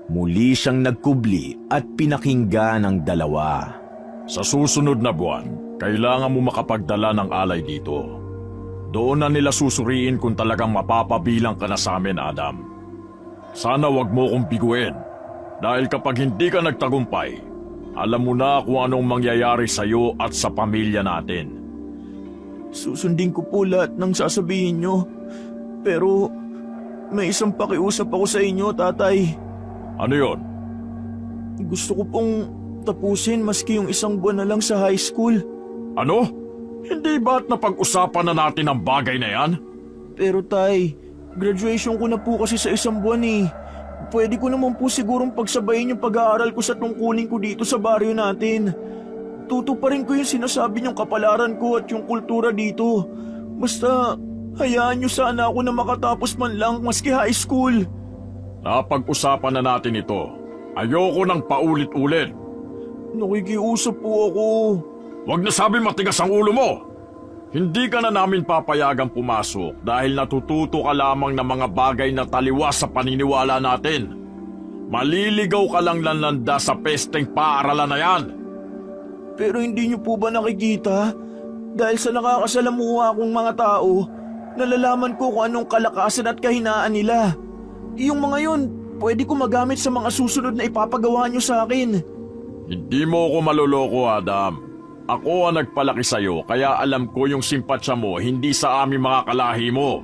Muli siyang nagkubli at pinakinggan ang dalawa. Sa susunod na buwan, kailangan mo makapagdala ng alay dito. Doon na nila susuriin kung talagang mapapabilang ka na sa amin, Adam. Sana wag mo kong biguin, dahil kapag hindi ka nagtagumpay, alam mo na kung anong mangyayari sa'yo at sa pamilya natin. Susundin ko po lahat ng sasabihin nyo. Pero may isang pakiusap ako sa inyo, Tatay. Ano yon? Gusto ko pong tapusin maski yung 1 buwan na lang sa high school. Ano? Hindi ba't napag-usapan na natin ang bagay na yan? Pero Tay, graduation ko na po kasi sa 1 buwan eh. Pwede ko naman po sigurong pagsabayin yung pag-aaral ko sa tungkulin ko dito sa baryo natin. Tutuparin ko yung sinasabi niyong kapalaran ko at yung kultura dito. Basta, hayaan niyo sana ako na makatapos man lang maski high school. Napag-usapan na natin ito. Ayoko nang paulit-ulit. Nakikiusap po ako. Huwag na sabi matigas ang ulo mo. Hindi ka na namin papayagang pumasok dahil natututo ka lamang ng mga bagay na taliwas sa paniniwala natin. Maliligaw ka lang lanlanda sa pesteng paaralan na yan. Pero hindi niyo po ba nakikita? Dahil sa nakakasalamuha akong mga tao, nalalaman ko kung anong kalakasan at kahinaan nila. Yung mga yun, pwede ko magamit sa mga susunod na ipapagawa niyo sa akin. Hindi mo ako maluloko, Adam. Ako ang nagpalaki sa'yo kaya alam ko yung simpatsya mo hindi sa aming mga kalahi mo.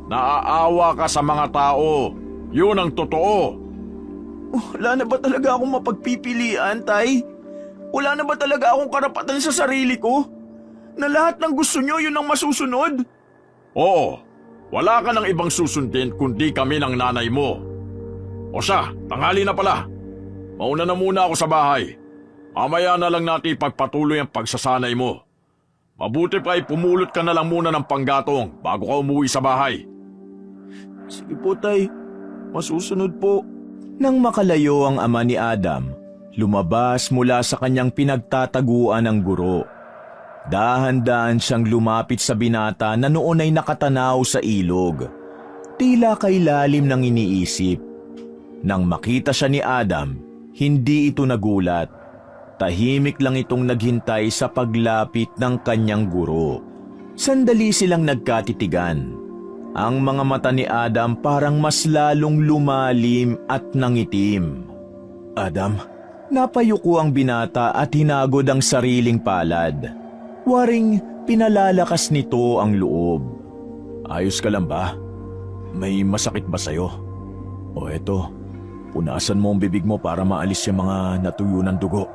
Naaawa ka sa mga tao. Yun ang totoo. Wala na ba talaga akong mapagpipilian, Tay? Wala na ba talaga akong karapatan sa sarili ko? Na lahat ng gusto niyo yun ang masusunod? Oo, wala ka ng ibang susundin kundi kami ng nanay mo. O siya, tanghali na pala. Mauna na muna ako sa bahay. Mamaya na lang natin ipagpatuloy ang pagsasanay mo. Mabuti pa ay pumulot ka na lang muna ng panggatong bago ka umuwi sa bahay. Sige po, Tay. Masusunod po. Nang makalayo ang ama ni Adam, lumabas mula sa kanyang pinagtataguan ng guro. Dahan-dahan siyang lumapit sa binata na noon ay nakatanaw sa ilog. Tila kay lalim ng iniisip. Nang makita siya ni Adam, hindi ito nagulat. Tahimik lang itong naghintay sa paglapit ng kanyang guro. Sandali silang nagkatitigan. Ang mga mata ni Adam parang mas lalong lumalim at nangitim. Adam, napayuko ang binata at hinagod ang sariling palad. Waring pinalalakas nito ang loob. Ayos ka lang ba? May masakit ba sa'yo? O eto, punasan mo ang bibig mo para maalis yung mga natuyo ng dugo.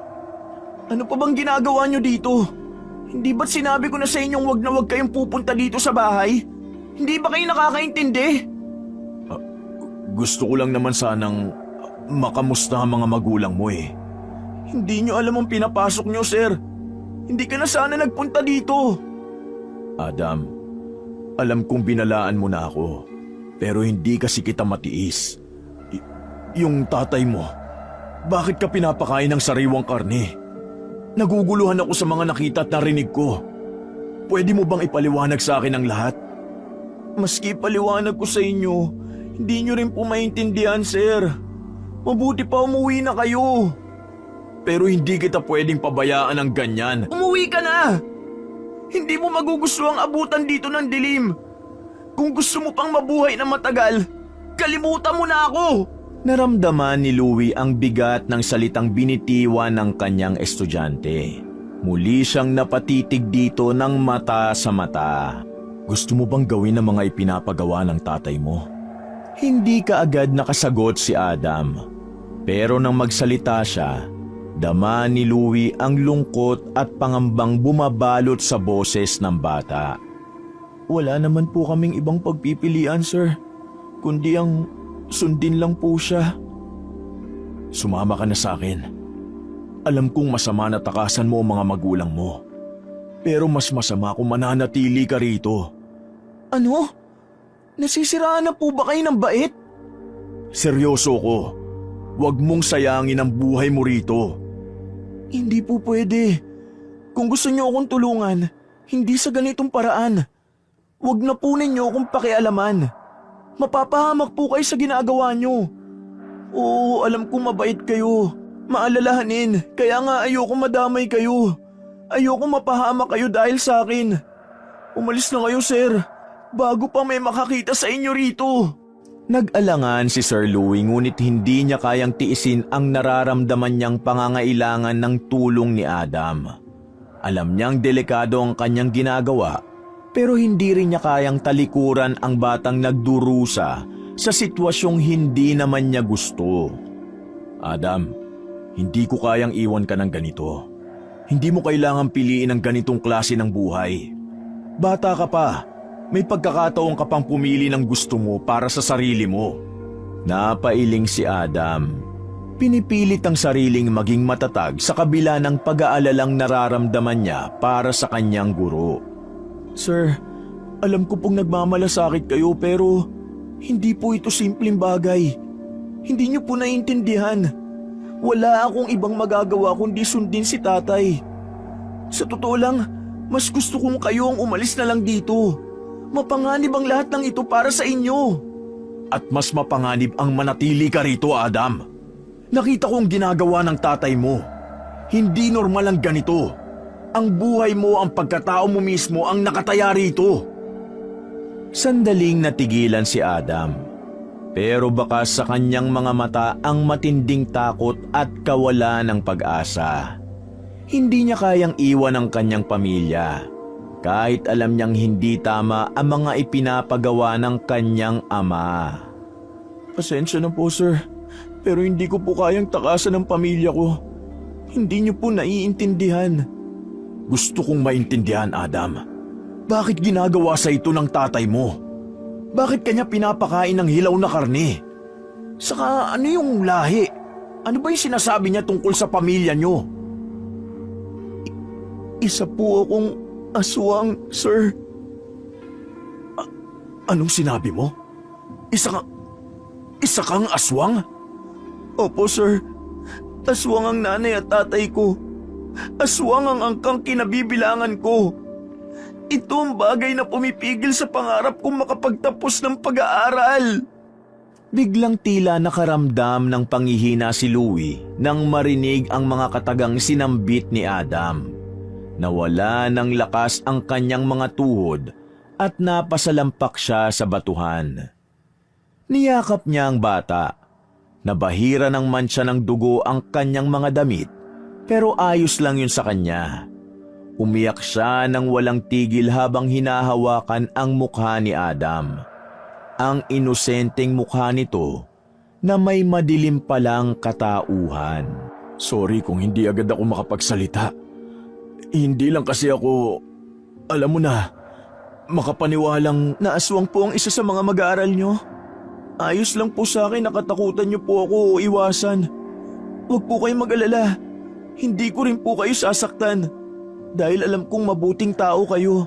Ano pa bang ginagawa nyo dito? Hindi ba't sinabi ko na sa inyong wag na wag kayong pupunta dito sa bahay? Hindi ba kayo nakakaintindi? Gusto ko lang naman sanang makamusta ang mga magulang mo eh. Hindi nyo alam ang pinapasok nyo, sir. Hindi ka na sana nagpunta dito. Adam, alam kong binalaan mo na ako, pero hindi kasi kita matiis. Yung tatay mo, bakit ka pinapakain ng sariwang karne? Naguguluhan ako sa mga nakita at narinig ko. Pwede mo bang ipaliwanag sa akin ang lahat? Maski paliwanag ko sa inyo, hindi nyo rin po maintindihan, sir. Mabuti pa umuwi na kayo. Pero hindi kita pwedeng pabayaan ng ganyan. Umuwi ka na! Hindi mo magugusto ang abutan dito ng dilim. Kung gusto mo pang mabuhay na matagal, kalimutan mo na ako! Naramdaman ni Louie ang bigat ng salitang binitiwan ng kanyang estudyante. Muli siyang napatitig dito ng mata sa mata. Gusto mo bang gawin ang mga ipinapagawa ng tatay mo? Hindi kaagad nakasagot si Adam. Pero nang magsalita siya, dama ni Louie ang lungkot at pangambang bumabalot sa boses ng bata. Wala naman po kaming ibang pagpipilian, sir. Kundi ang sundin lang po siya. Sumama ka na sa akin. Alam kong masama na takasan mo ang mga magulang mo. Pero mas masama kung mananatili ka rito. Ano? Nasisiraan na po ba kayo ng bait? Seryoso ko. Huwag mong sayangin ang buhay mo rito. Hindi po pwede. Kung gusto niyo akong tulungan, hindi sa ganitong paraan. Huwag na po ninyo akong pakialaman. Mapapahamak po kayo sa ginagawa niyo. Oo, alam kong mabait kayo. Maalalahanin, kaya nga ayoko madamay kayo. Ayoko mapahamak kayo dahil sa akin. Umalis na kayo, sir. Bago pa may makakita sa inyo rito. Nag-alangan si Sir Louie ngunit hindi niya kayang tiisin ang nararamdaman niyang pangangailangan ng tulong ni Adam. Alam niyang delikado ang kanyang ginagawa, pero hindi rin niya kayang talikuran ang batang nagdurusa sa sitwasyong hindi naman niya gusto. Adam, hindi ko kayang iwan ka ng ganito. Hindi mo kailangang piliin ang ganitong klase ng buhay. Bata ka pa. May pagkakataon ka pang pumili ng gusto mo para sa sarili mo. Napailing si Adam. Pinipilit ang sariling maging matatag sa kabila ng pag-aalalang nararamdaman niya para sa kanyang guro. Sir, alam ko pong nagmamalasakit kayo pero hindi po ito simpleng bagay. Hindi niyo po naiintindihan. Wala akong ibang magagawa kundi sundin si tatay. Sa totoo lang, mas gusto kong kayo ang umalis na lang dito. Mapanganib ang lahat ng ito para sa inyo. At mas mapanganib ang manatili ka rito, Adam. Nakita ko ang ginagawa ng tatay mo. Hindi normal ang ganito. Ang buhay mo, ang pagkatao mo mismo ang nakataya rito. Sandaling natigilan si Adam. Pero baka sa kanyang mga mata ang matinding takot at kawalan ng pag-asa. Hindi niya kayang iwan ang kanyang pamilya. Kahit alam niyang hindi tama ang mga ipinapagawa ng kanyang ama. Pasensya na po, sir. Pero hindi ko po kayang takasan ng pamilya ko. Hindi niyo po naiintindihan. Gusto kong maintindihan, Adam. Bakit ginagawa sa ito ng tatay mo? Bakit kanya pinapakain ng hilaw na karne? Saka ano yung lahi? Ano ba yung sinasabi niya tungkol sa pamilya niyo? Isa po akong aswang, sir. Anong sinabi mo? Isa kang aswang? Opo, sir. Aswang ang nanay at tatay ko. Aswang ang angkang kinabibilangan ko. Ito ang bagay na pumipigil sa pangarap kong makapagtapos ng pag-aaral. Biglang tila nakaramdam ng panghihina si Louie nang marinig ang mga katagang sinambit ni Adam. Nawala ng lakas ang kanyang mga tuhod at napasalampak siya sa batuhan. Niyakap niya ang bata. Nabahira ng mantsa ng dugo ang kanyang mga damit, pero ayos lang yun sa kanya. Umiyak siya ng walang tigil habang hinahawakan ang mukha ni Adam. ang inosenteng mukha nito na may madilim palang katauhan. Sorry kung hindi agad ako makapagsalita. Hindi lang kasi ako, alam mo na, makapaniwalang na aswang po ang isa sa mga mag-aaral nyo. Ayos lang po sa akin, nakatakutan nyo po ako o iwasan. Huwag po kayong mag-alala. Hindi ko rin po kayo sasaktan. Dahil alam kong mabuting tao kayo.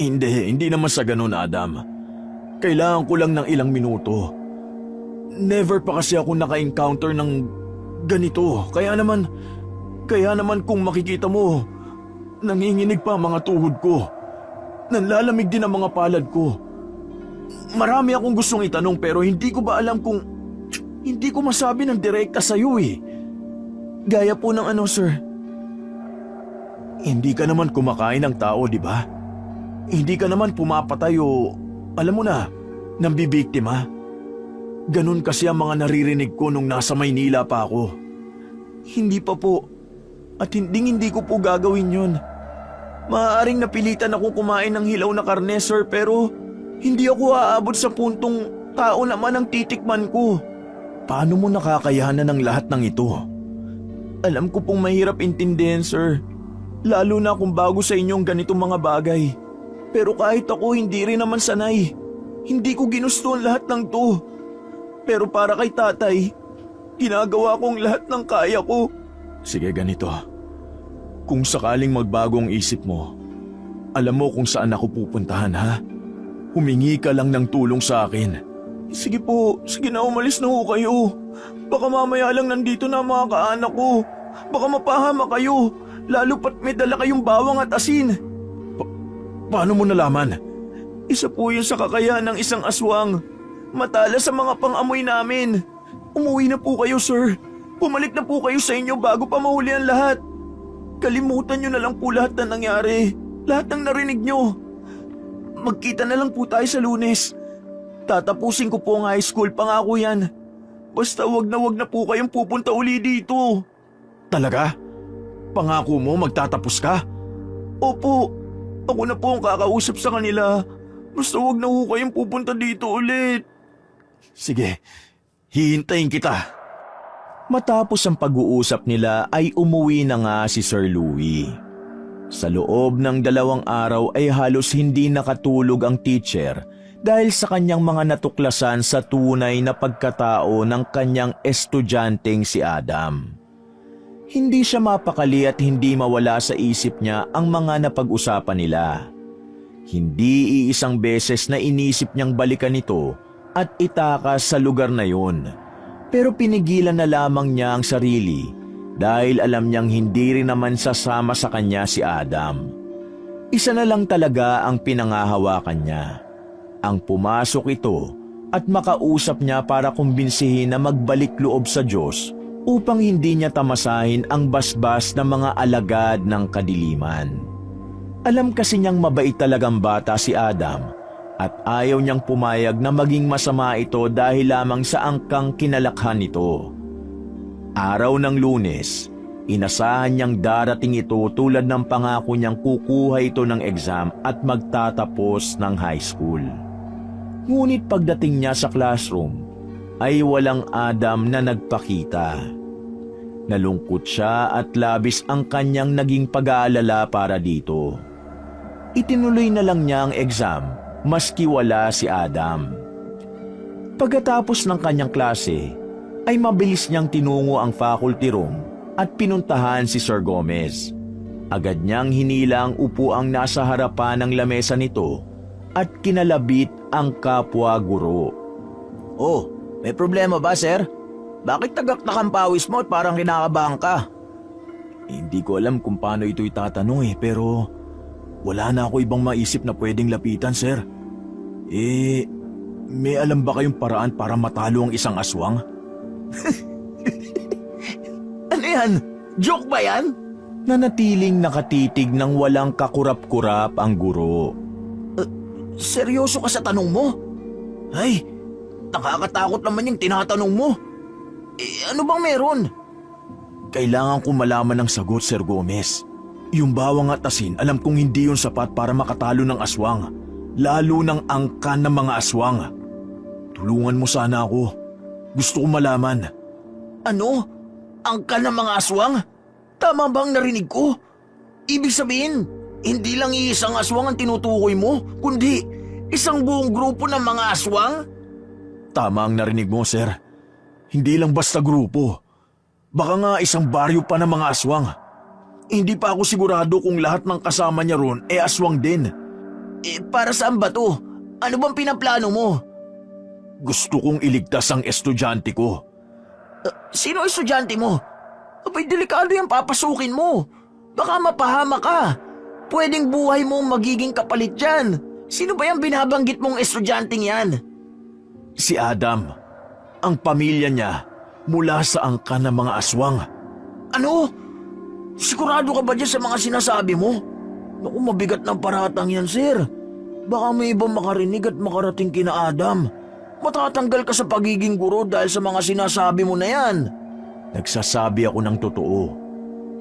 Hindi naman sa ganun, Adam. Kailangan ko lang ng ilang minuto. Never pa kasi ako naka-encounter ng ganito. Kaya naman kung makikita mo, nanginginig pa ang mga tuhod ko. Nanlalamig din ang mga palad ko. Marami akong gustong itanong pero hindi ko ba alam kung hindi ko masabi ng direkta sa'yo eh. Gaya po ng sir. Hindi ka naman kumakain ng tao, di ba? Hindi ka naman pumapatay o, alam mo na, nambibiktima. Ganun kasi ang mga naririnig ko nung nasa Maynila pa ako. Hindi pa po. At hindi ko po gagawin yun. Maaaring napilitan ako kumain ng hilaw na karne, sir, pero hindi ako aabot sa puntong tao naman ang titikman ko. Paano mo nakakayanan ng lahat ng ito? Alam ko pong mahirap intindihin, sir. Lalo na kung bago sa inyong ganitong mga bagay. Pero kahit ako hindi rin naman sanay. Hindi ko ginusto ang lahat ng to. Pero para kay tatay, ginagawa kong lahat ng kaya ko. Sige, ganito. Kung sakaling magbago ang isip mo, alam mo kung saan ako pupuntahan, ha? Humingi ka lang ng tulong sa akin. Sige po, sige na, umalis na ho kayo. Baka mamaya lang nandito na mga kaanak ko. Baka mapahama kayo, lalo pat may dala kayong bawang at asin. Paano mo nalaman? Isa po yun sa kakayahan ng isang aswang. Matala sa mga pang-amoy namin. Umuwi na po kayo, sir. Pumalik na po kayo sa inyo bago pa mahuli ang lahat. Kalimutan nyo na lang po lahat na nangyari. Lahat ng narinig nyo. Magkita na lang po tayo sa Lunes. Tatapusin ko po ang high school, pangako yan. Basta wag na po kayong pupunta uli dito. Talaga? Pangako mo magtatapos ka? Opo, ako na po ang kakausap sa kanila. Basta wag na po kayong pupunta dito ulit. Sige, hihintayin kita. Matapos ang pag-uusap nila ay umuwi na nga si Sir Louie. Sa loob ng 2 araw ay halos hindi nakatulog ang teacher dahil sa kanyang mga natuklasan sa tunay na pagkatao ng kanyang estudyanteng si Adam. Hindi siya mapakali at hindi mawala sa isip niya ang mga napag-usapan nila. Hindi iisang beses na inisip niyang balikan ito at itakas sa lugar na yun. Pero pinigilan na lamang niya ang sarili dahil alam niyang hindi rin naman sasama sa kanya si Adam. Isa na lang talaga ang pinangahawakan niya. Ang pumasok ito at makausap niya para kumbinsihin na magbalik loob sa Diyos upang hindi niya tamasahin ang basbas ng mga alagad ng kadiliman. Alam kasi niyang mabait talagang bata si Adam at ayaw niyang pumayag na maging masama ito dahil lamang sa angkang kinalakhan nito. Araw ng Lunes, inasahan niyang darating ito tulad ng pangako niyang kukuha ito ng exam at magtatapos ng high school. Ngunit pagdating niya sa classroom, ay walang Adam na nagpakita. Nalungkot siya at labis ang kanyang naging pag-aalala para dito. Itinuloy na lang niya ang exam maski wala si Adam. Pagkatapos ng kanyang klase, ay mabilis niyang tinungo ang faculty room at pinuntahan si Sir Gomez. Agad niyang hinila ang upuang nasa harapan ng lamesa nito at kinalabit ang kapwa guro. Oh, may problema ba, sir? Bakit tagaktak ang pawis mo at parang kinakabahan ka? Hindi ko alam kung paano ito itatanong pero wala na ako ibang maisip na pwedeng lapitan, sir. May alam ba kayong paraan para matalo ang isang aswang? Ano yan? Joke ba yan? Nanatiling nakatitig ng walang kakurap-kurap ang guro. Seryoso ka sa tanong mo? Ay, nakakatakot naman yung tinatanong mo. Ano bang meron? Kailangan ko malaman ng sagot, Sir Gomez. Yung bawang at asin, alam kong hindi yun sapat para makatalo ng aswang. Lalo ng angkan ng mga aswang. Tulungan mo sana ako. Gusto ko malaman. Ano? Angka ng mga aswang? Tama bang narinig ko? Ibig sabihin, hindi lang iisang aswang ang tinutukoy mo, kundi isang buong grupo ng mga aswang? Tama ang narinig mo, sir. Hindi lang basta grupo. Baka nga isang baryo pa ng mga aswang. Hindi pa ako sigurado kung lahat ng kasama niya ron aswang din. Para saan ba to? Ano bang pinaplano mo? Gusto kong iligtas ang estudyante ko. Sino ang estudyante mo? Abay, delikado yung papasukin mo. Baka mapahama ka. Pwedeng buhay mo magiging kapalit dyan. Sino ba yung binabanggit mong estudyanteng yan? Si Adam. Ang pamilya niya mula sa angka ng mga aswang. Ano? Sigurado ka ba dyan sa mga sinasabi mo? Naku, mabigat ng paratang yan, sir. Baka may ibang makarinig at makarating kina Adam. Matatanggal ka sa pagiging guro dahil sa mga sinasabi mo na yan. Nagsasabi ako ng totoo.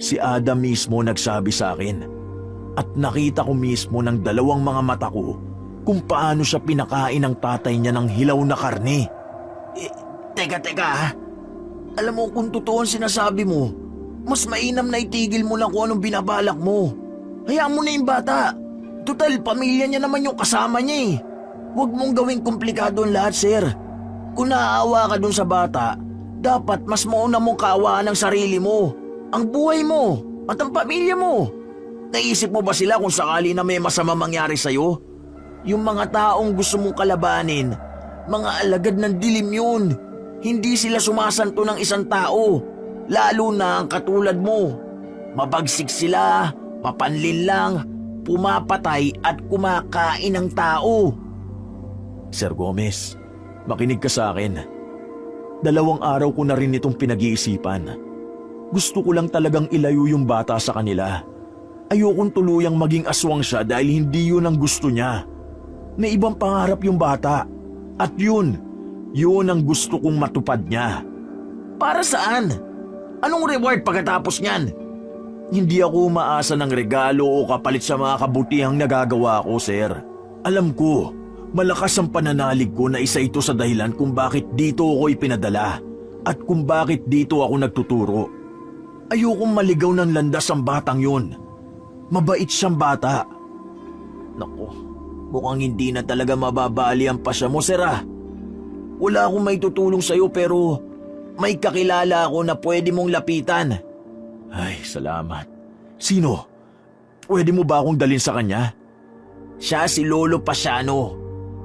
Si Adam mismo nagsabi sa akin. At nakita ko mismo ng dalawang mga mata ko kung paano siya pinakain ng tatay niya ng hilaw na karne. Teka ha. Alam mo kung totoo ang sinasabi mo, mas mainam na itigil mo lang kung anong binabalak mo. Hayaan mo na yung bata. Total, pamilya niya naman yung kasama niya eh. Huwag mong gawing komplikado ang lahat, sir. Kung naaawa ka dun sa bata, dapat mas mauna mong kaawaan ang sarili mo, ang buhay mo, at ang pamilya mo. Naisip mo ba sila kung sakali na may masama mangyari sa'yo? Yung mga taong gusto mong kalabanin, mga alagad ng dilim yun. Hindi sila sumasanto ng isang tao, lalo na ang katulad mo. Mabagsik sila, mapanlin lang, pumapatay at kumakain ng tao. Sir Gomez, makinig ka sa akin. 2 araw ko na rin itong pinag-iisipan. Gusto ko lang talagang ilayo yung bata sa kanila. Ayokong tuluyang maging aswang siya dahil hindi yun ang gusto niya. May ibang pangarap yung bata. At yun ang gusto kong matupad niya. Para saan? Anong reward pagkatapos niyan? Hindi ako umaasa ng regalo o kapalit sa mga kabutihang nagagawa ko, sir. Alam ko, malakas ang pananalig ko na isa ito sa dahilan kung bakit dito ako ipinadala at kung bakit dito ako nagtuturo. Ayokong maligaw ng landas ang batang yun. Mabait siyang bata. Naku, mukhang hindi na talaga mababali ang pasya mo, sir ah. Wala akong may tutulong sa'yo pero may kakilala ako na pwede mong lapitan. Ay, salamat. Sino? Pwede mo ba akong dalhin sa kanya? Siya si Lolo Pasiano,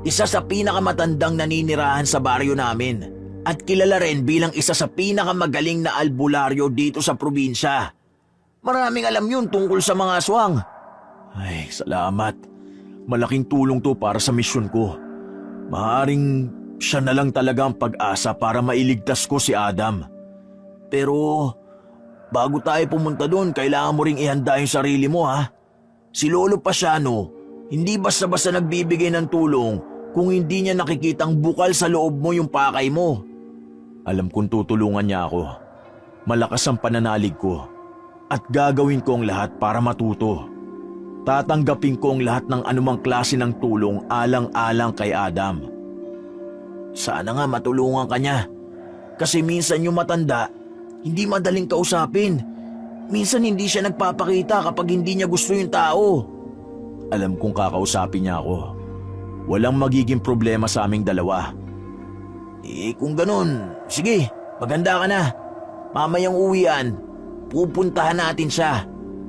isa sa pinakamatandang naninirahan sa baryo namin at kilala rin bilang isa sa pinakamagaling na albularyo dito sa probinsya. Maraming alam yun tungkol sa mga aswang. Ay, salamat. Malaking tulong to para sa misyon ko. Maaring siya na lang talaga ang pag-asa para mailigtas ko si Adam. Pero bago tayo pumunta doon, kailangan mo ring ihanda yung sarili mo ha. Si Lolo Pasiano, hindi basta-basta nagbibigay ng tulong kung hindi niya nakikitang bukal sa loob mo yung pakay mo. Alam kong tutulungan niya ako. Malakas ang pananalig ko. At gagawin ko ang lahat para matuto. Tatanggapin ko ang lahat ng anumang klase ng tulong alang-alang kay Adam. Sana nga matulungan ka niya. Kasi minsan yung matanda, hindi madaling kausapin. Minsan hindi siya nagpapakita kapag hindi niya gusto yung tao. Alam kong kakausapin niya ako. Walang magiging problema sa aming dalawa. Kung ganun, sige, maganda ka na. Mamayang uwian, pupuntahan natin siya.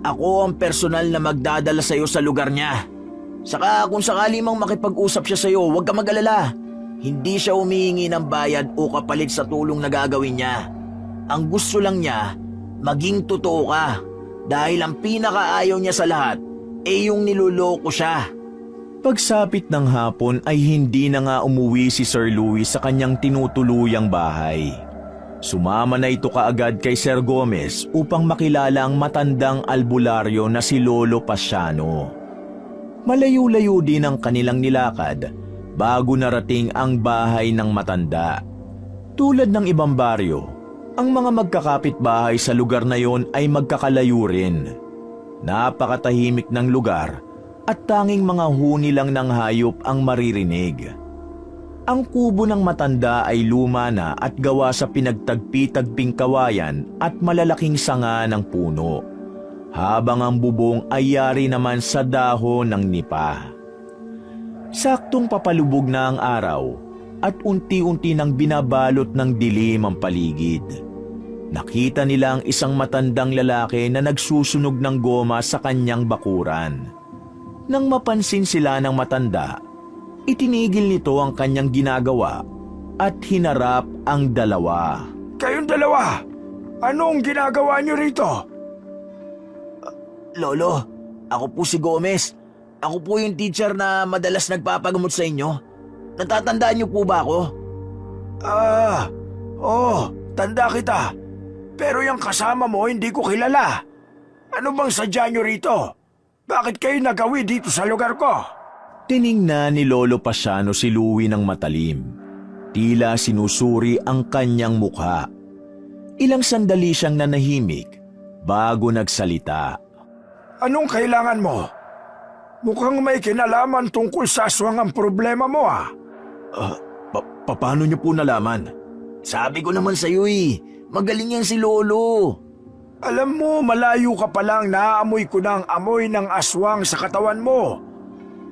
Ako ang personal na magdadala sa'yo sa lugar niya. Saka kung sakali mang makipag-usap siya sa'yo, huwag ka mag-alala. Hindi siya humihingi ng bayad o kapalit sa tulong na gagawin niya. Ang gusto lang niya, maging totoo ka. Dahil ang pinakaayaw niya sa lahat, yung niloloko siya. Pagsapit ng hapon ay hindi na nga umuwi si Sir Louis sa kanyang tinutuluyang bahay. Sumama na ito kaagad kay Sir Gomez upang makilala ang matandang albularyo na si Lolo Pasiano. Malayo-layo din ang kanilang nilakad bago narating ang bahay ng matanda. Tulad ng ibang baryo, ang mga magkakapit-bahay sa lugar na yon ay magkakalayo rin. Napakatahimik ng lugar at tanging mga huni lang ng hayop ang maririnig. Ang kubo ng matanda ay luma na at gawa sa pinagtagpi-tagping kawayan at malalaking sanga ng puno, habang ang bubong ay yari naman sa dahon ng nipa. Saktong papalubog na ang araw at unti-unti nang binabalot ng dilim ang paligid. Nakita nila ang isang matandang lalaki na nagsusunog ng goma sa kanyang bakuran. Nang mapansin sila ng matanda, itinigil nito ang kanyang ginagawa at hinarap ang dalawa. Kayong dalawa, anong ginagawa niyo rito? Lolo, ako po si Gomez. Ako po yung teacher na madalas nagpapagamot sa inyo. Natatandaan niyo po ba ako? Tanda kita. Pero yung kasama mo hindi ko kilala. Ano bang sadya niyo rito? Bakit kayo nagawi dito sa lugar ko? Tiningnan ni Lolo Pasiano si Louie ng matalim. Tila sinusuri ang kanyang mukha. Ilang sandali siyang nanahimik bago nagsalita. Anong kailangan mo? Mukhang may kinalaman tungkol sa aswang ang problema mo Paano niyo po nalaman? Sabi ko naman sa iyo magaling yan si Lolo. Alam mo, malayo ka palang naaamoy ko ng amoy ng aswang sa katawan mo.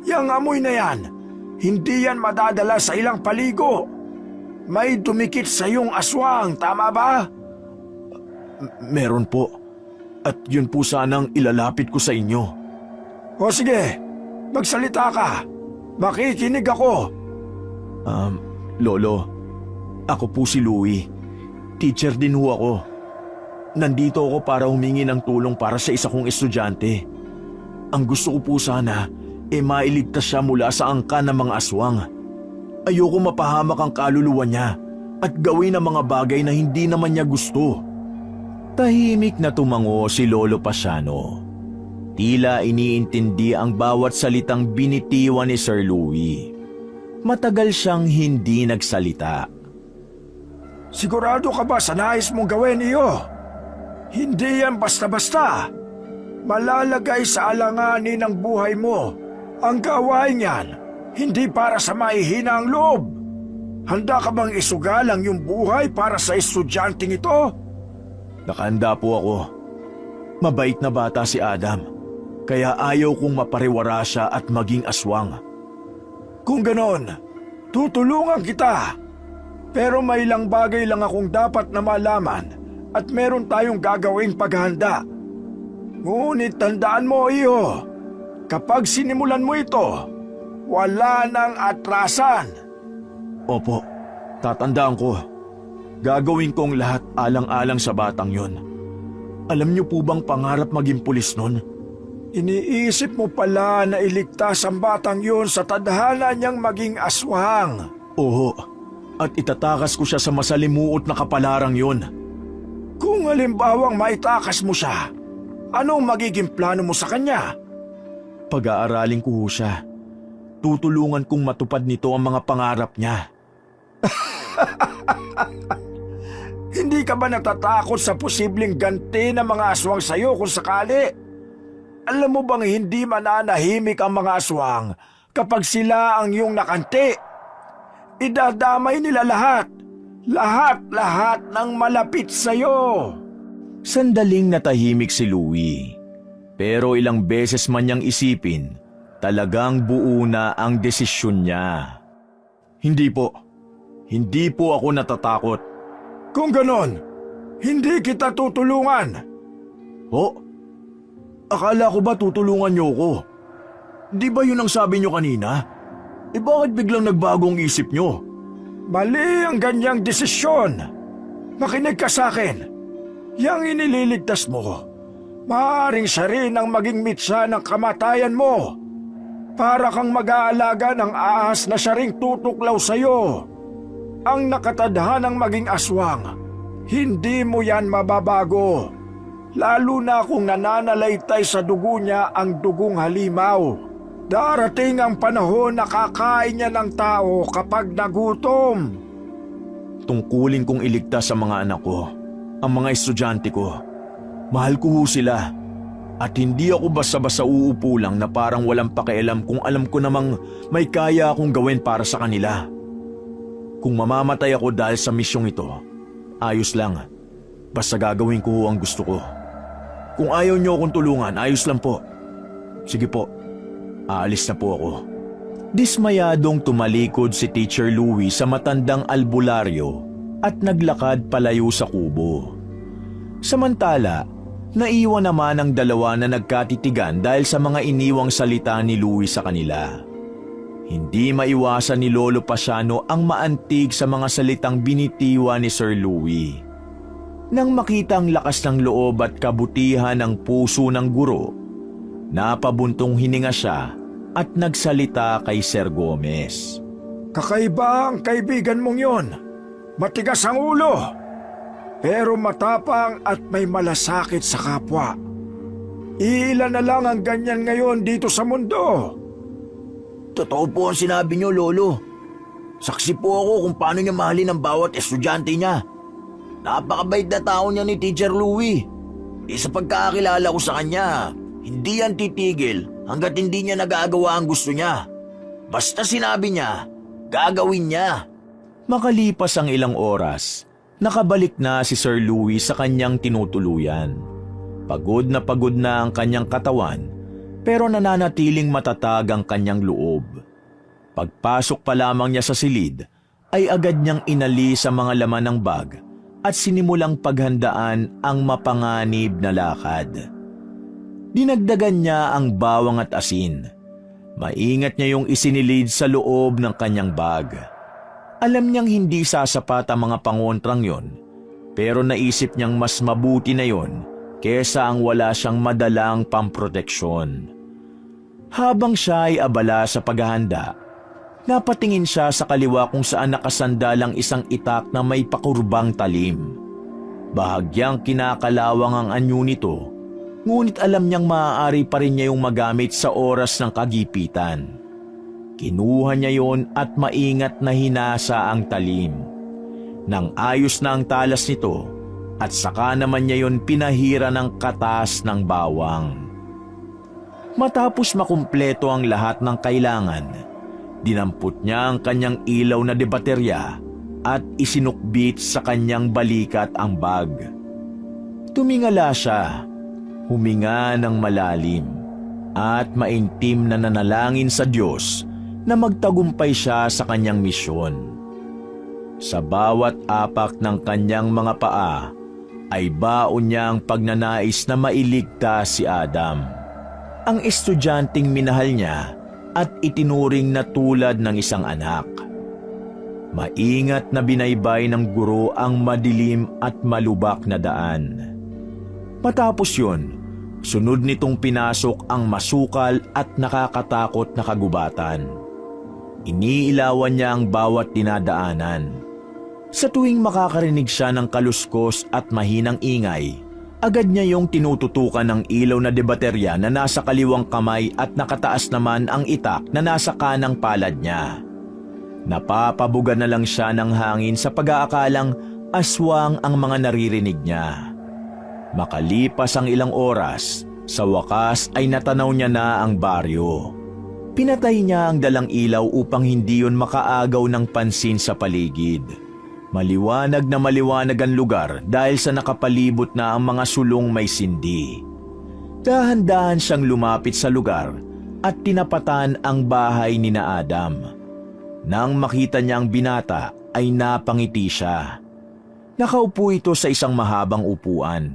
Yang amoy na yan, hindi yan madadala sa ilang paligo. May dumikit sa iyong aswang, tama ba? Meron po. At yun po sanang ilalapit ko sa inyo. O sige, magsalita ka. Makikinig ako. Lolo, ako po si Louie. Teacher din ho ako. Nandito ako para humingi ng tulong para sa isa kong estudyante. Ang gusto ko po sana mailigtas siya mula sa angkan ng mga aswang. Ayoko mapahamak ang kaluluwa niya at gawin ang mga bagay na hindi naman niya gusto. Tahimik na tumango si Lolo Pasiano. Tila iniintindi ang bawat salitang binitiwan ni Sir Louie. Matagal siyang hindi nagsalita. Sigurado ka ba sa nais mong gawin iyo? Hindi yan basta-basta. Malalagay sa alanganin ng buhay mo. Ang gawain yan, hindi para sa mahihina ang loob. Handa ka bang isugal ang iyong buhay para sa estudyanteng ito? Nakahanda po ako. Mabait na bata si Adam, kaya ayaw kong mapariwara siya at maging aswang. Kung ganon, tutulungan kita. Pero may ilang bagay lang akong dapat na malaman at meron tayong gagawing paghahanda. Ngunit tandaan mo, iyo, kapag sinimulan mo ito, wala nang atrasan. Opo, tatandaan ko. Gagawin kong lahat alang-alang sa batang yon. Alam niyo po bang pangarap maging pulis nun? Iniisip mo pala na iligtas ang batang yun sa tadhana niyang maging aswang. Oo, at itatakas ko siya sa masalimuot na kapalarang yon. Kung halimbawang maitakas mo siya, anong magiging plano mo sa kanya? Pag-aaralin ko ho siya. Tutulungan kong matupad nito ang mga pangarap niya. Hindi ka ba natatakot sa posibleng ganti ng mga aswang sa'yo kung sakali? Alam mo bang hindi mananahimik ang mga aswang kapag sila ang iyong nakanti? Idadamay nila lahat. Lahat ng malapit sa'yo. Sandaling natahimik si Louie. Pero ilang beses man niyang isipin, talagang buo na ang desisyon niya. Hindi po ako natatakot. Kung ganon, hindi kita tutulungan. Akala ko ba tutulungan niyo ko? Di ba yun ang sabi niyo kanina? Bakit biglang nagbagong isip niyo? Mali ang ganyang desisyon. Makinig ka sa akin. Yang inililigtas mo, maaaring siya rin ang maging mitsa ng kamatayan mo. Para kang mag-aalaga ng ahas na siya ring tutuklaw sa'yo. Ang nakatadhanang maging aswang, hindi mo yan mababago. Lalo na kung nananalaytay sa dugo niya ang dugong halimaw. Darating ang panahon na kakain niya ng tao kapag nagutom. Tungkulin kong iligtas ang mga anak ko, ang mga estudyante ko. Mahal ko ho sila. At hindi ako basta-basta uupo lang na parang walang pakialam kung alam ko namang may kaya akong gawin para sa kanila. Kung mamamatay ako dahil sa misyong ito, ayos lang. Basta gagawin ko ang gusto ko. Kung ayaw niyo akong tulungan, ayos lang po. Sige po, aalis na po ako. Dismayadong tumalikod si Teacher Louie sa matandang albularyo at naglakad palayo sa kubo. Samantala, naiwan naman ang dalawa na nagkatitigan dahil sa mga iniwang salita ni Louie sa kanila. Hindi maiwasan ni Lolo Pasiano ang maantig sa mga salitang binitiwa ni Sir Louie. Nang makita ang lakas ng loob at kabutihan ng puso ng guro, napabuntong hininga siya at nagsalita kay Sir Gomez. Kakaiba ang kaibigan mong yon. Matigas ang ulo. Pero matapang at may malasakit sa kapwa. Ilan na lang ang ganyan ngayon dito sa mundo. Totoo po ang sinabi niyo, Lolo. Saksi po ako kung paano niya mahalin ang bawat estudyante niya. Napakabait na tao niya ni Teacher Louie. Sa pagkakakilala ko sa kanya, hindi yan titigil hanggat hindi niya nagagawa ang gusto niya. Basta sinabi niya, gagawin niya. Makalipas ang ilang oras, nakabalik na si Sir Louie sa kanyang tinutuluyan. Pagod na ang kanyang katawan, pero nananatiling matatag ang kanyang loob. Pagpasok pa lamang niya sa silid, ay agad niyang inalis ang mga laman ng bag at sinimulang paghandaan ang mapanganib na lakad. Dinagdagan niya ang bawang at asin. Maingat niya yung isinilid sa loob ng kanyang bag. Alam niyang hindi sasapat ang mga pangontrang yon, pero naisip niyang mas mabuti na yon kesa ang wala siyang madalang pamproteksyon. Habang siya ay abala sa paghahanda, napatingin siya sa kaliwa kung saan nakasandalang isang itak na may pakurbang talim. Bahagyang kinakalawang ang anyo nito, ngunit alam niyang maaari pa rin niya yung magamit sa oras ng kagipitan. Kinuha niya yon at maingat na hinasa ang talim. Nang ayos na ang talas nito, at saka naman niya yon pinahira ng katas ng bawang. Matapos makumpleto ang lahat ng kailangan, dinampot niya ang kanyang ilaw na debaterya at isinukbit sa kanyang balikat ang bag. Tumingala siya, huminga ng malalim, at maintim na nanalangin sa Diyos na magtagumpay siya sa kanyang misyon. Sa bawat apak ng kanyang mga paa ay baon niya ang pagnanais na mailigtas si Adam, ang estudyanteng minahal niya at itinuring na tulad ng isang anak. Maingat na binaybay ng guro ang madilim at malubak na daan. Matapos yun, sunod nitong pinasok ang masukal at nakakatakot na kagubatan. Iniilawan niya ang bawat dinadaanan. Sa tuwing makakarinig siya ng kaluskos at mahinang ingay, agad niya yung tinututukan ng ilaw na debaterya na nasa kaliwang kamay at nakataas naman ang itak na nasa kanang palad niya. Napapabuga na lang siya ng hangin sa pag-aakalang aswang ang mga naririnig niya. Makalipas ang ilang oras, sa wakas ay natanaw niya na ang baryo. Pinatay niya ang dalang ilaw upang hindi yun makaagaw ng pansin sa paligid. Maliwanag na maliwanag ang lugar dahil sa nakapalibot na ang mga sulong may sindi. Dahan-dahan siyang lumapit sa lugar at tinapatan ang bahay ni na Adam. Nang makita niya ang binata ay napangiti siya. Nakaupo ito sa isang mahabang upuan.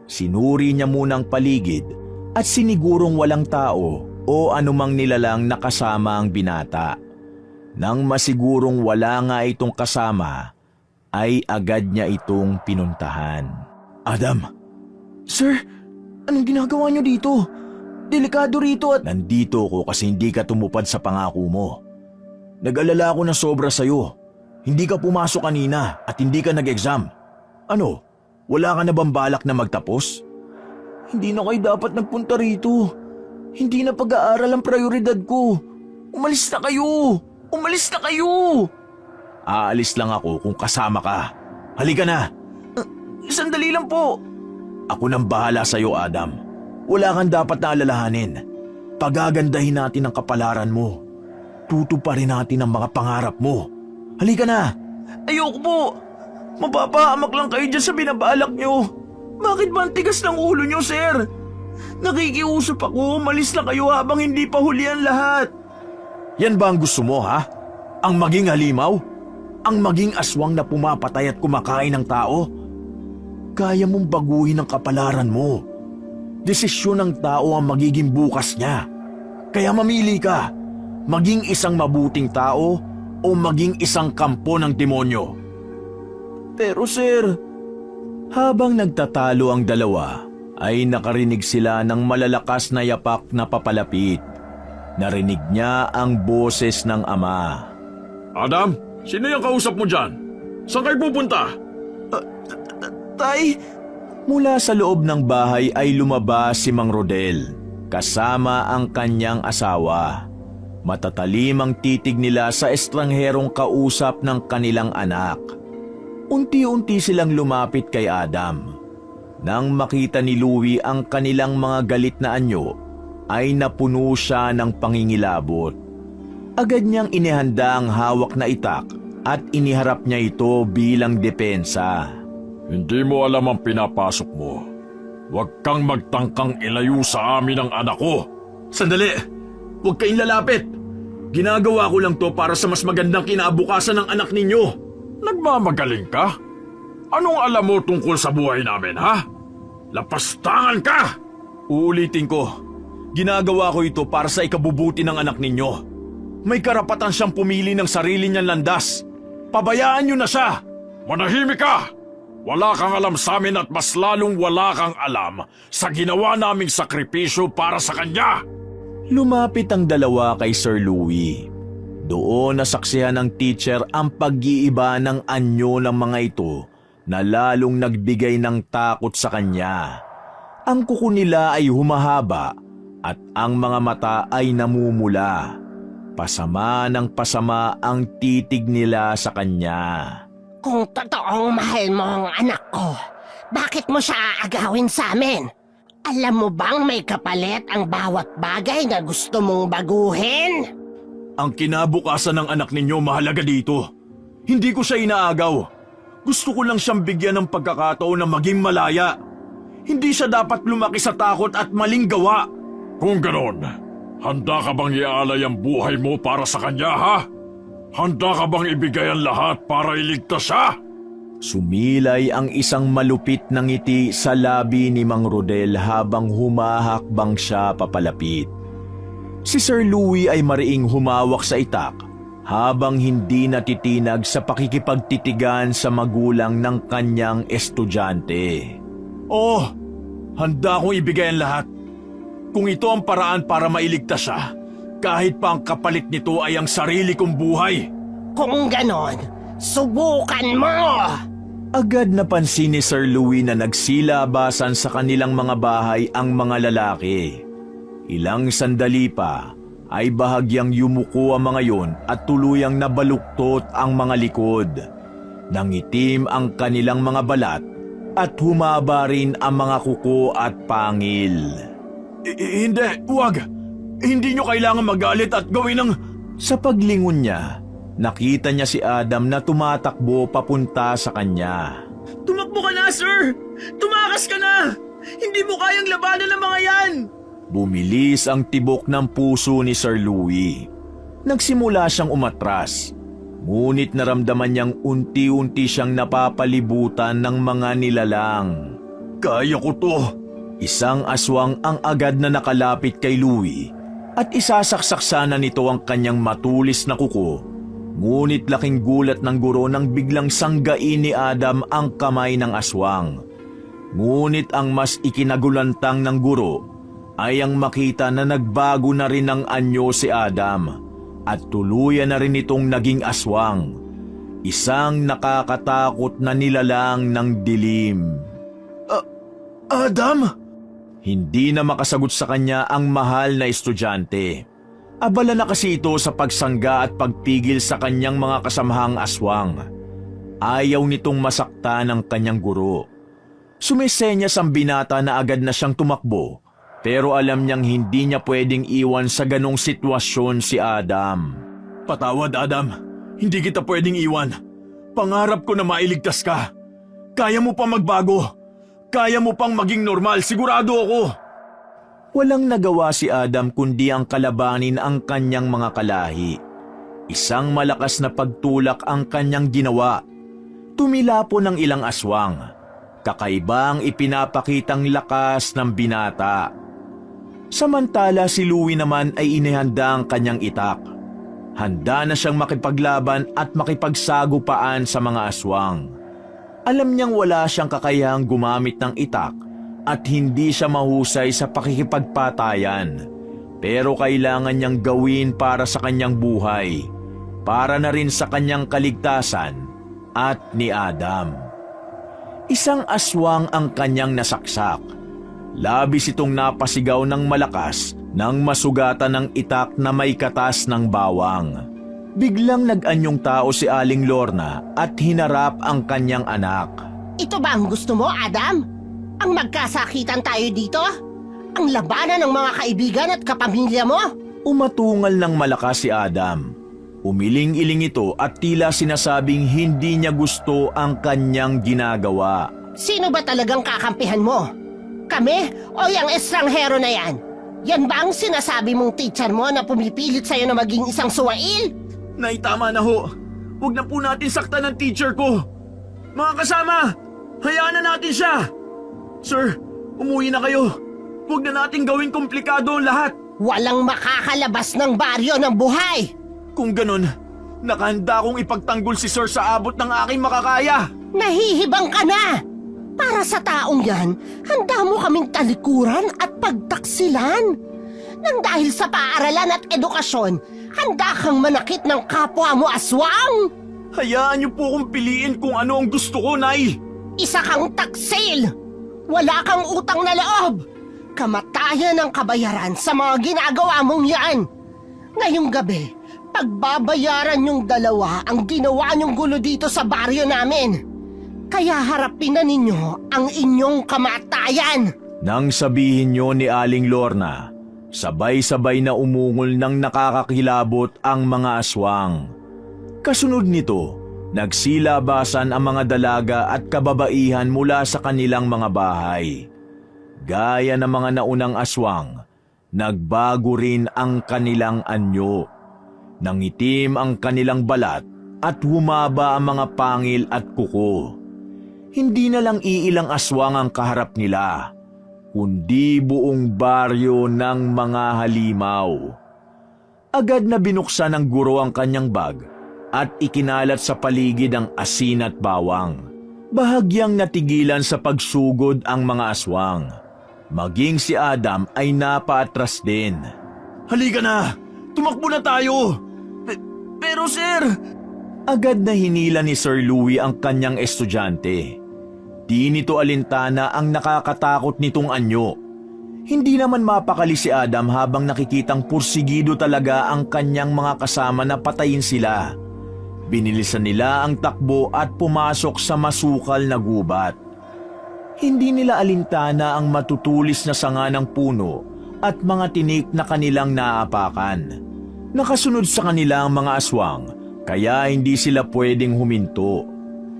Sinuri niya muna ang paligid at sinigurong walang tao o anumang nilalang nakasama ang binata. Nang masigurong wala nga itong kasama, ay agad niya itong pinuntahan. Adam! Sir, anong ginagawa niyo dito? Delikado rito at... Nandito ko kasi hindi ka tumupad sa pangako mo. Nag-alala ako na sobra sa'yo. Hindi ka pumasok kanina at hindi ka nag-exam. Ano? Wala ka na bang balak na magtapos? Hindi na kayo dapat nagpunta rito. Hindi na pag-aaral ang prioridad ko. Umalis na kayo! Umalis na kayo! Aalis lang ako kung kasama ka. Halika na! Sandali lang po. Ako nang bahala sa'yo, Adam. Wala kang dapat na alalahanin. Pagagandahin natin ang kapalaran mo. Tutuparin natin ang mga pangarap mo. Halika na! Ayoko po! Mapapaamak lang kayo dyan sa binabalak nyo. Bakit ba ang tigas ng ulo nyo, sir? Nakikiusap ako, malis na kayo habang hindi pa huli ang lahat. Yan ba ang gusto mo, ha? Ang maging halimaw? Ang maging aswang na pumapatay at kumakain ng tao? Kaya mong baguhin ang kapalaran mo. Desisyon ng tao ang magiging bukas niya. Kaya mamili ka, maging isang mabuting tao o maging isang kampo ng demonyo. Pero sir, Habang nagtatalo ang dalawa, ay nakarinig sila ng malalakas na yapak na papalapit. Narinig niya ang boses ng ama. Adam, sino yung kausap mo dyan? Saan kayo pupunta? tay, Mula sa loob ng bahay ay lumabas si Mang Rodel, kasama ang kanyang asawa. Matatalim ang titig nila sa estrangherong kausap ng kanilang anak. Unti-unti silang lumapit kay Adam. Nang makita ni Louie ang kanilang mga galit na anyo, ay napuno siya ng pangingilabot. Agad niyang inihanda ang hawak na itak at iniharap niya ito bilang depensa. Hindi mo alam ang pinapasok mo. Huwag kang magtangkang ilayo sa amin ang anak ko. Sandali! Huwag kayong lalapit! Ginagawa ko lang to para sa mas magandang kinabukasan ng anak ninyo. Nagmamagaling ka? Anong alam mo tungkol sa buhay namin, ha? Lapastangan ka! Uulitin ko, ginagawa ko ito para sa ikabubuti ng anak ninyo. May karapatan siyang pumili ng sarili niyang landas. Pabayaan niyo na siya! Manahimik ka! Wala kang alam sa amin at mas lalong wala kang alam sa ginawa naming sakripisyo para sa kanya! Lumapit ang dalawa kay Sir Louie. Doon nasaksihan ng teacher ang pag-iiba ng anyo ng mga ito na lalong nagbigay ng takot sa kanya. Ang kuko nila ay humahaba at ang mga mata ay namumula. Pasama ng pasama ang titig nila sa kanya. Kung totoong mahal mo ang anak ko, bakit mo siya aagawin sa amin? Alam mo bang may kapalit ang bawat bagay na gusto mong baguhin? Ang kinabukasan ng anak ninyo mahalaga dito. Hindi ko siya inaagaw. Gusto ko lang siyang bigyan ng pagkakataon na maging malaya. Hindi siya dapat lumaki sa takot at maling gawa. Kung ganon, handa ka bang iaalay ang buhay mo para sa kanya, ha? Handa ka bang ibigay ang lahat para iligtas siya? Sumilay ang isang malupit na ngiti sa labi ni Mang Rodel habang humahakbang siya papalapit. Si Sir Louie ay mariing humawak sa itak habang hindi natitinag sa pakikipagtitigan sa magulang ng kanyang estudyante. Oh, handa akong ibigay ang lahat. Kung ito ang paraan para mailigtas siya, kahit pa ang kapalit nito ay ang sarili kong buhay. Kung ganon, subukan mo! Agad napansin ni Sir Louie na nagsilabasan sa kanilang mga bahay ang mga lalaki. Ilang sandali pa ay bahagyang yumuko ang mga yon at tuluyang nabaluktot ang mga likod. Nangitim ang kanilang mga balat at humaba rin ang mga kuko at pangil. Hindi, huwag! Hindi nyo kailangan magalit at gawin ng... Sa paglingon niya, nakita niya si Adam na tumatakbo papunta sa kanya. tumakbo ka na, sir! Tumakas ka na! Hindi mo kayang labanan ng mga yan! Bumilis ang tibok ng puso ni Sir Louie. Nagsimula siyang umatras. Ngunit naramdaman niyang unti-unti siyang napapalibutan ng mga nilalang. Kaya ko to! Isang aswang ang agad na nakalapit kay Louie at isasaksak sana nito ang kanyang matulis na kuko. Ngunit laking gulat ng guro nang biglang sanggain ni Adam ang kamay ng aswang. Ngunit ang mas ikinagulantang ng guro ay ang makita na nagbago na rin ng anyo si Adam at tuluyan na rin itong naging aswang. Isang nakakatakot na nilalang ng dilim. Adam? Hindi na makasagot sa kanya ang mahal na estudyante. Abala na kasi ito sa pagsangga at pagpigil sa kanyang mga kasamahang aswang. Ayaw nitong masakta ng kanyang guro. Sumisenyas ang binata na agad na siyang tumakbo. Pero alam niyang hindi niya pwedeng iwan sa ganong sitwasyon si Adam. Patawad, Adam. Hindi kita pwedeng iwan. Pangarap ko na mailigtas ka. Kaya mo pang magbago. Kaya mo pang maging normal, sigurado ako. Walang nagawa si Adam kundi ang kalabanin ang kanyang mga kalahi. Isang malakas na pagtulak ang kanyang ginawa. Tumilapo ng ilang aswang. Kakaibang ipinapakitang lakas ng binata. Samantala si Louie naman ay inihanda ang kanyang itak. Handa na siyang makipaglaban at makipagsagupaan sa mga aswang. Alam niyang wala siyang kakayahang gumamit ng itak at hindi siya mahusay sa pakikipagpatayan. Pero kailangan niyang gawin para sa kanyang buhay, para na rin sa kanyang kaligtasan at ni Adam. Isang aswang ang kanyang nasaksak. Labis itong napasigaw ng malakas nang masugatan ng itak na may katas ng bawang. Biglang nag-anyong tao si Aling Lorna at hinarap ang kanyang anak. Ito ba ang gusto mo, Adam? Ang magkasakitan tayo dito? Ang labanan ng mga kaibigan at kapamilya mo? Umatungal ng malakas si Adam. Umiling-iling ito at tila sinasabing hindi niya gusto ang kanyang ginagawa. Sino ba talagang kakampihan mo? Kami o yung estranghero na yan? Yan ba ang sinasabi mong teacher mo na pumipilit sa'yo na maging isang suwail? Nay, tama na ho. Huwag na po natin saktan ng teacher ko. Mga kasama, hayaan na natin siya. Sir, umuwi na kayo. Huwag na natin gawing komplikado ang lahat. Walang makakalabas ng baryo ng buhay! Kung ganun, nakahanda akong ipagtanggol si Sir sa abot ng aking makakaya. Nahihibang ka na! Para sa taong yan, handa mo kaming talikuran at pagtaksilan. Nang dahil sa paaralan at edukasyon, handa kang manakit ng kapwa mo aswang! Hayaan niyo po akong piliin kung ano ang gusto ko, Nay. Isa kang taksil! Wala kang utang na loob! Kamatayan ang kabayaran sa mga ginagawa mong yan! Ngayong gabi, pagbabayaran yung dalawa ang ginawa niyong gulo dito sa baryo namin. Kaya harapin na ninyo ang inyong kamatayan! Nang sabihin niyo ni Aling Lorna, sabay-sabay na umungol ng nakakakilabot ang mga aswang. Kasunod nito, nagsilabasan ang mga dalaga at kababaihan mula sa kanilang mga bahay. Gaya ng mga naunang aswang, nagbago rin ang kanilang anyo. Nangitim ang kanilang balat at humaba ang mga pangil at kuko. Hindi na lang iilang aswang ang kaharap nila, kundi buong baryo ng mga halimaw. Agad na binuksan ng guro ang kanyang bag at ikinalat sa paligid ang asin at bawang. Bahagyang natigilan sa pagsugod ang mga aswang. Maging si Adam ay napaatras din. Halika na! Tumakbo na tayo! Pero sir... Agad na hinila ni Sir Louie ang kanyang estudyante. Di nito alintana ang nakakatakot nitong anyo. Hindi naman mapakali si Adam habang nakikitang pursigido talaga ang kanyang mga kasama na patayin sila. Binilisan nila ang takbo at pumasok sa masukal na gubat. Hindi nila alintana ang matutulis na sanga ng puno at mga tinik na kanilang naapakan. Nakasunod sa kanila ang mga aswang, kaya hindi sila pwedeng huminto.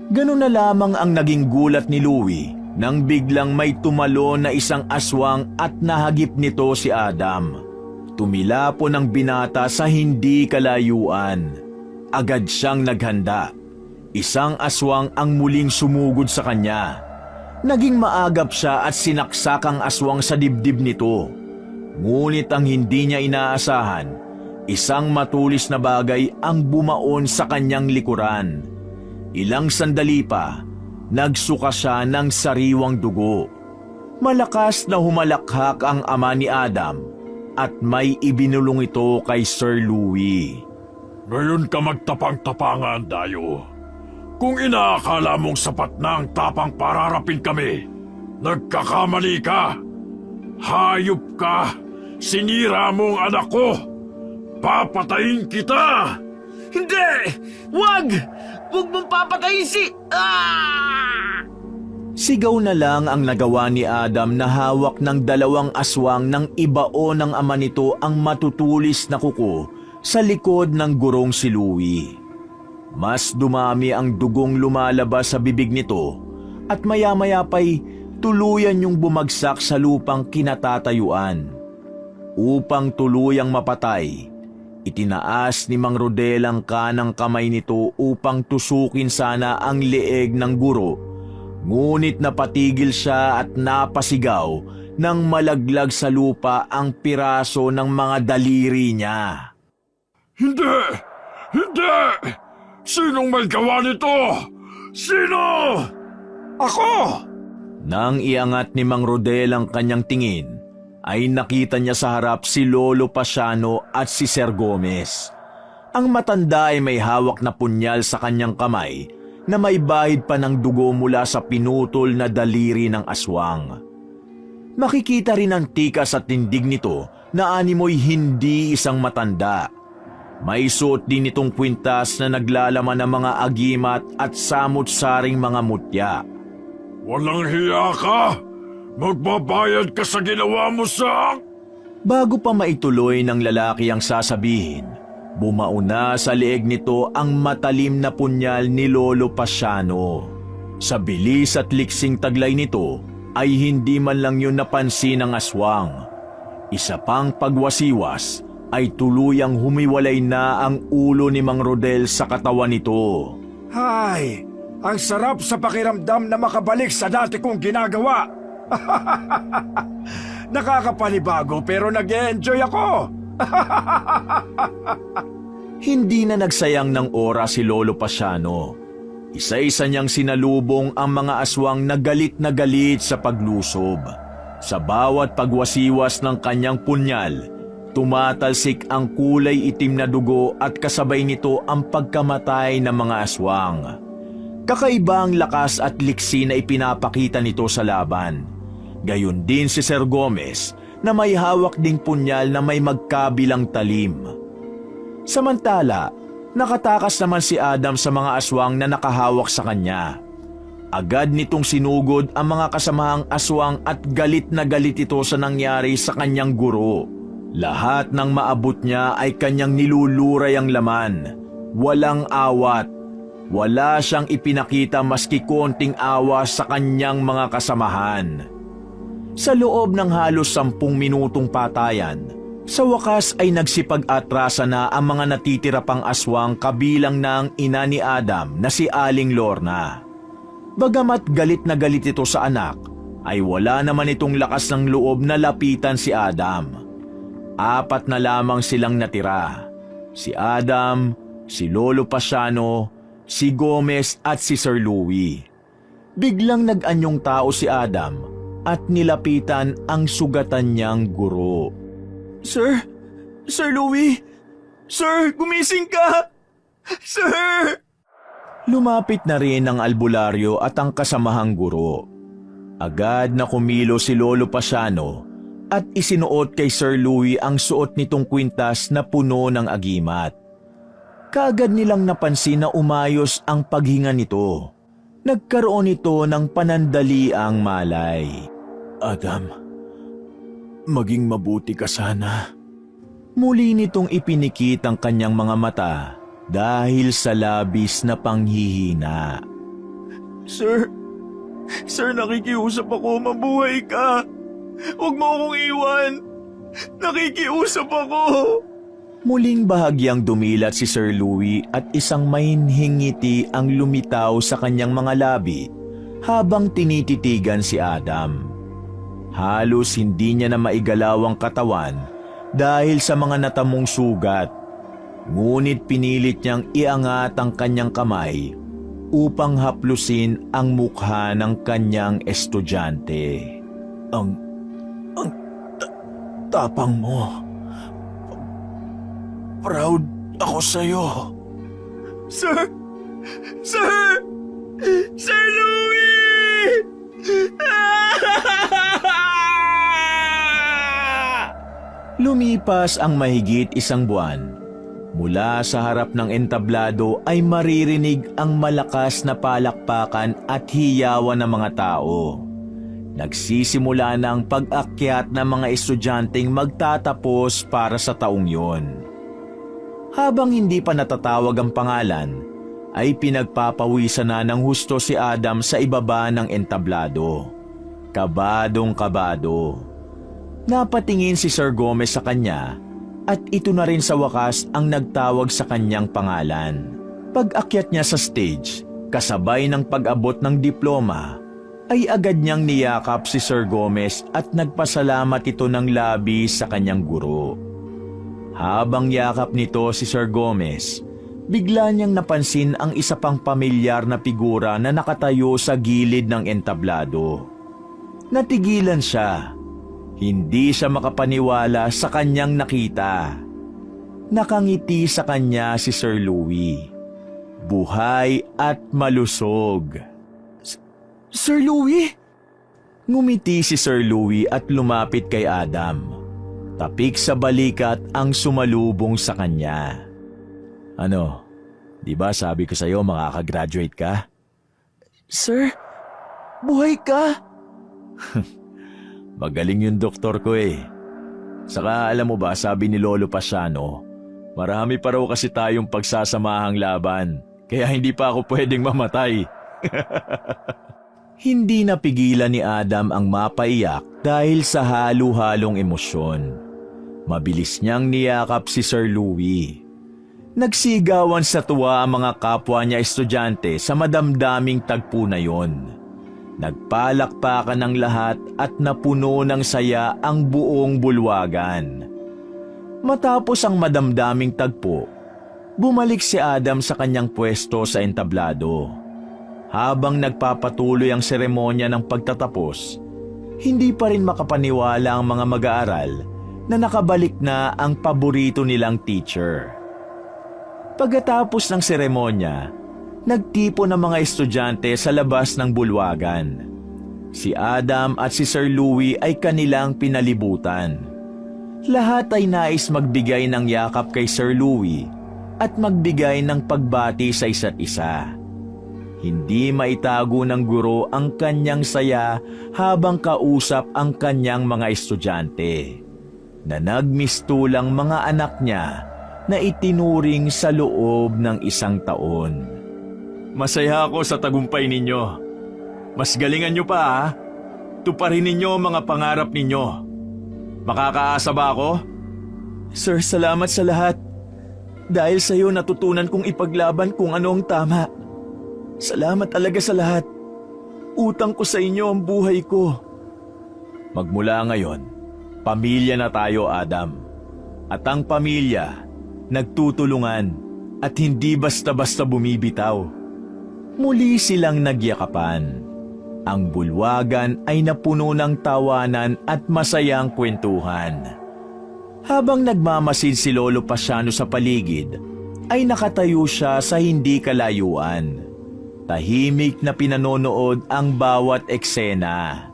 Ganun na lamang ang naging gulat ni Louie nang biglang may tumalon na isang aswang at nahagip nito si Adam. Tumilapon ang binata sa hindi kalayuan. Agad siyang naghanda. Isang aswang ang muling sumugod sa kanya. Naging maagap siya at sinaksak ang aswang sa dibdib nito. Ngunit ang hindi niya inaasahan, isang matulis na bagay ang bumaon sa kanyang likuran. Ilang sandali pa, nagsuka siya ng sariwang dugo. Malakas na humalakhak ang ama ni Adam at may ibinulong ito kay Sir Louie. Ngayon ka magtapang-tapangan, Dayo. Kung inaakala mong sapat na ang tapang pararapin kami, nagkakamali ka. Hayop ka! Sinira mong anak ko! Papatayin kita! Hindi! Wag! Huwag mong papatayin si... Sigaw na lang ang nagawa ni Adam na hawak ng dalawang aswang nang ibao ng ama nito ang matutulis na kuko sa likod ng gurong si Louie. Mas dumami ang dugong lumalabas sa bibig nito at maya-maya pa'y tuluyan yung bumagsak sa lupang kinatatayuan. Upang tuluyang mapatay, itinaas ni Mang Rodel ang kanang kamay nito upang tusukin sana ang leeg ng guro, ngunit napatigil siya at napasigaw nang malaglag sa lupa ang piraso ng mga daliri niya. Hindi! Hindi! Sinong may gawa nito? Sino? Ako! Nang iangat ni Mang Rodel ang kanyang tingin, ay nakita niya sa harap si Lolo Pasiano at si Sir Gomez. Ang matanda ay may hawak na punyal sa kanyang kamay na may bahid pa ng dugo mula sa pinutol na daliri ng aswang. Makikita rin ang tikas at tindig nito na animoy hindi isang matanda. May suot din itong kwintas na naglalaman ng mga agimat at samot-saring mga mutya. Walang hiya ka! Magbabayad ka sa ginawa mo sa... Bago pa maituloy ng lalaki ang sasabihin, bumauna sa leeg nito ang matalim na punyal ni Lolo Pasiano. Sa bilis at liksing taglay nito ay hindi man lang yun napansin ng aswang. Isa pang pagwasiwas ay tuluyang humiwalay na ang ulo ni Mang Rodel sa katawan nito. Hay! Ang sarap sa pakiramdam na makabalik sa dati kong ginagawa. Nakakapanibago pero nag-e-enjoy ako. Hindi na nagsayang ng oras si Lolo Pasiano. Isa-isa niyang sinalubong ang mga aswang na galit sa paglusob. Sa bawat pagwasiwas ng kanyang punyal, tumatalsik ang kulay itim na dugo at kasabay nito ang pagkamatay ng mga aswang. Kakaiba ang lakas at liksi na ipinapakita nito sa laban. Gayon din si Sir Gomez na may hawak ding punyal na may magkabilang talim. Samantala, nakatakas naman si Adam sa mga aswang na nakahawak sa kanya. Agad nitong sinugod ang mga kasamahang aswang at galit na galit ito sa nangyari sa kanyang guro. Lahat ng maabot niya ay kanyang niluluray ang laman. Walang awat. Wala siyang ipinakita maski konting awa sa kanyang mga kasamahan. Sa loob ng halos 10 minutong patayan, sa wakas ay nagsipag-atrasa na ang mga natitira pang aswang kabilang ng ina ni Adam na si Aling Lorna. Bagamat galit na galit ito sa anak, ay wala naman itong lakas ng loob na lapitan si Adam. 4 na lamang silang natira. Si Adam, si Lolo Pasiano, si Gomez at si Sir Louie. Biglang nag-anyong tao si Adam at nilapitan ang sugatan niyang guro. Sir Louie! Sir, gumising ka! Sir! Lumapit na rin ang albularyo at ang kasamahang guro. Agad na kumilo si Lolo Pasiano at isinuot kay Sir Louie ang suot nitong kwintas na puno ng agimat. Kaagad nilang napansin na umayos ang paghinga nito. Nagkaroon ito ng panandaliang malay. Adam, maging mabuti ka sana. Muli nitong ipinikit ang kanyang mga mata dahil sa labis na panghihina. Sir, nakikiusap ako, mabuhay ka. Huwag mo akong iwan. Nakikiusap ako. Muling bahagyang dumilat si Sir Louie at isang mahinhing ngiti ang lumitaw sa kanyang mga labi habang tinititigan si Adam. Halos hindi niya na maigalaw ang katawan dahil sa mga natamong sugat. Ngunit pinilit niyang iangat ang kanyang kamay upang haplusin ang mukha ng kanyang estudyante. Ang tapang mo. Proud ako sa'yo. Sir Louie! Lumipas ang mahigit 1 buwan. Mula sa harap ng entablado ay maririnig ang malakas na palakpakan at hiyawan ng mga tao. Nagsisimula na ang pag-akyat ng mga estudyanteng magtatapos para sa taong yon. Habang hindi pa natatawag ang pangalan, ay pinagpapawisan na ng husto si Adam sa ibaba ng entablado. Kabadong-kabado. Napatingin si Sir Gomez sa kanya at ito na rin sa wakas ang nagtawag sa kanyang pangalan. Pag-akyat niya sa stage, kasabay ng pag-abot ng diploma, ay agad niyang niyakap si Sir Gomez at nagpasalamat ito ng labis sa kanyang guro. Habang yakap nito si Sir Gomez, bigla niyang napansin ang isa pang pamilyar na figura na nakatayo sa gilid ng entablado. Natigilan siya. Hindi siya makapaniwala sa kanyang nakita. Nakangiti sa kanya si Sir Louie. Buhay at malusog. Sir Louie? Ngumiti si Sir Louie at lumapit kay Adam. Tapik sa balikat ang sumalubong sa kanya. Ano, di ba sabi ko sa'yo makakagraduate ka? Sir, buhay ka? Magaling yung doktor ko eh. Saka alam mo ba, sabi ni Lolo Pasiano, marami pa raw kasi tayong pagsasamahang laban, kaya hindi pa ako pwedeng mamatay. Hindi napigilan ni Adam ang mapaiyak dahil sa halo-halong emosyon. Mabilis niyang niyakap si Sir Louie. Nagsigawan sa tuwa ang mga kapwa niya estudyante sa madamdaming tagpo na yon. Nagpalakpakan ng lahat at napuno ng saya ang buong bulwagan. Matapos ang madamdaming tagpo, bumalik si Adam sa kanyang pwesto sa entablado. Habang nagpapatuloy ang seremonya ng pagtatapos, hindi pa rin makapaniwala ang mga mag-aaral na nakabalik na ang paborito nilang teacher. Pagkatapos ng seremonya, nagtipon ng mga estudyante sa labas ng bulwagan. Si Adam at si Sir Louie ay kanilang pinalibutan. Lahat ay nais magbigay ng yakap kay Sir Louie at magbigay ng pagbati sa isa't isa. Hindi maitago ng guro ang kanyang saya habang kausap ang kanyang mga estudyante na nagmistulang mga anak niya na itinuring sa loob ng 1 taon. Masaya ako sa tagumpay ninyo. Mas galingan nyo pa ha. Tuparin ninyo ang mga pangarap ninyo. Makakaasa ba ako? Sir, salamat sa lahat. Dahil sa iyo natutunan kong ipaglaban kung ano ang tama. Salamat talaga sa lahat. Utang ko sa inyo ang buhay ko. Magmula ngayon, pamilya na tayo, Adam. At ang pamilya, nagtutulungan at hindi basta-basta bumibitaw. Muli silang nagyakapan. Ang bulwagan ay napuno ng tawanan at masayang kwentuhan. Habang nagmamasid si Lolo Pasiano sa paligid, ay nakatayo siya sa hindi kalayuan. Tahimik na pinanonood ang bawat eksena.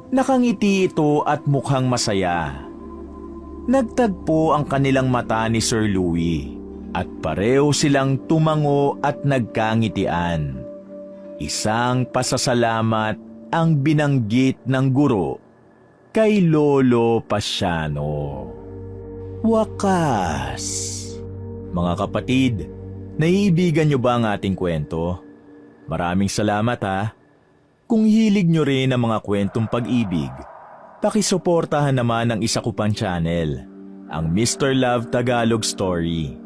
Nakangiti ito at mukhang masaya. Nagtagpo ang kanilang mata ni Sir Louie at pareho silang tumango at nagkangitian. Isang pasasalamat ang binanggit ng guro kay Lolo Pasiano. Wakas! Mga kapatid, naiibigan niyo ba ang ating kwento? Maraming salamat ha. Kung hilig nyo rin ang mga kwentong pag-ibig, pakisuportahan naman ang isa ko pang channel, ang Mr. Love Tagalog Story.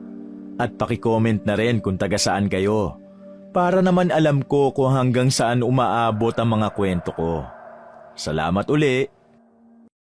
At pakicomment na rin kung taga saan kayo, para naman alam ko kung hanggang saan umaabot ang mga kwento ko. Salamat uli!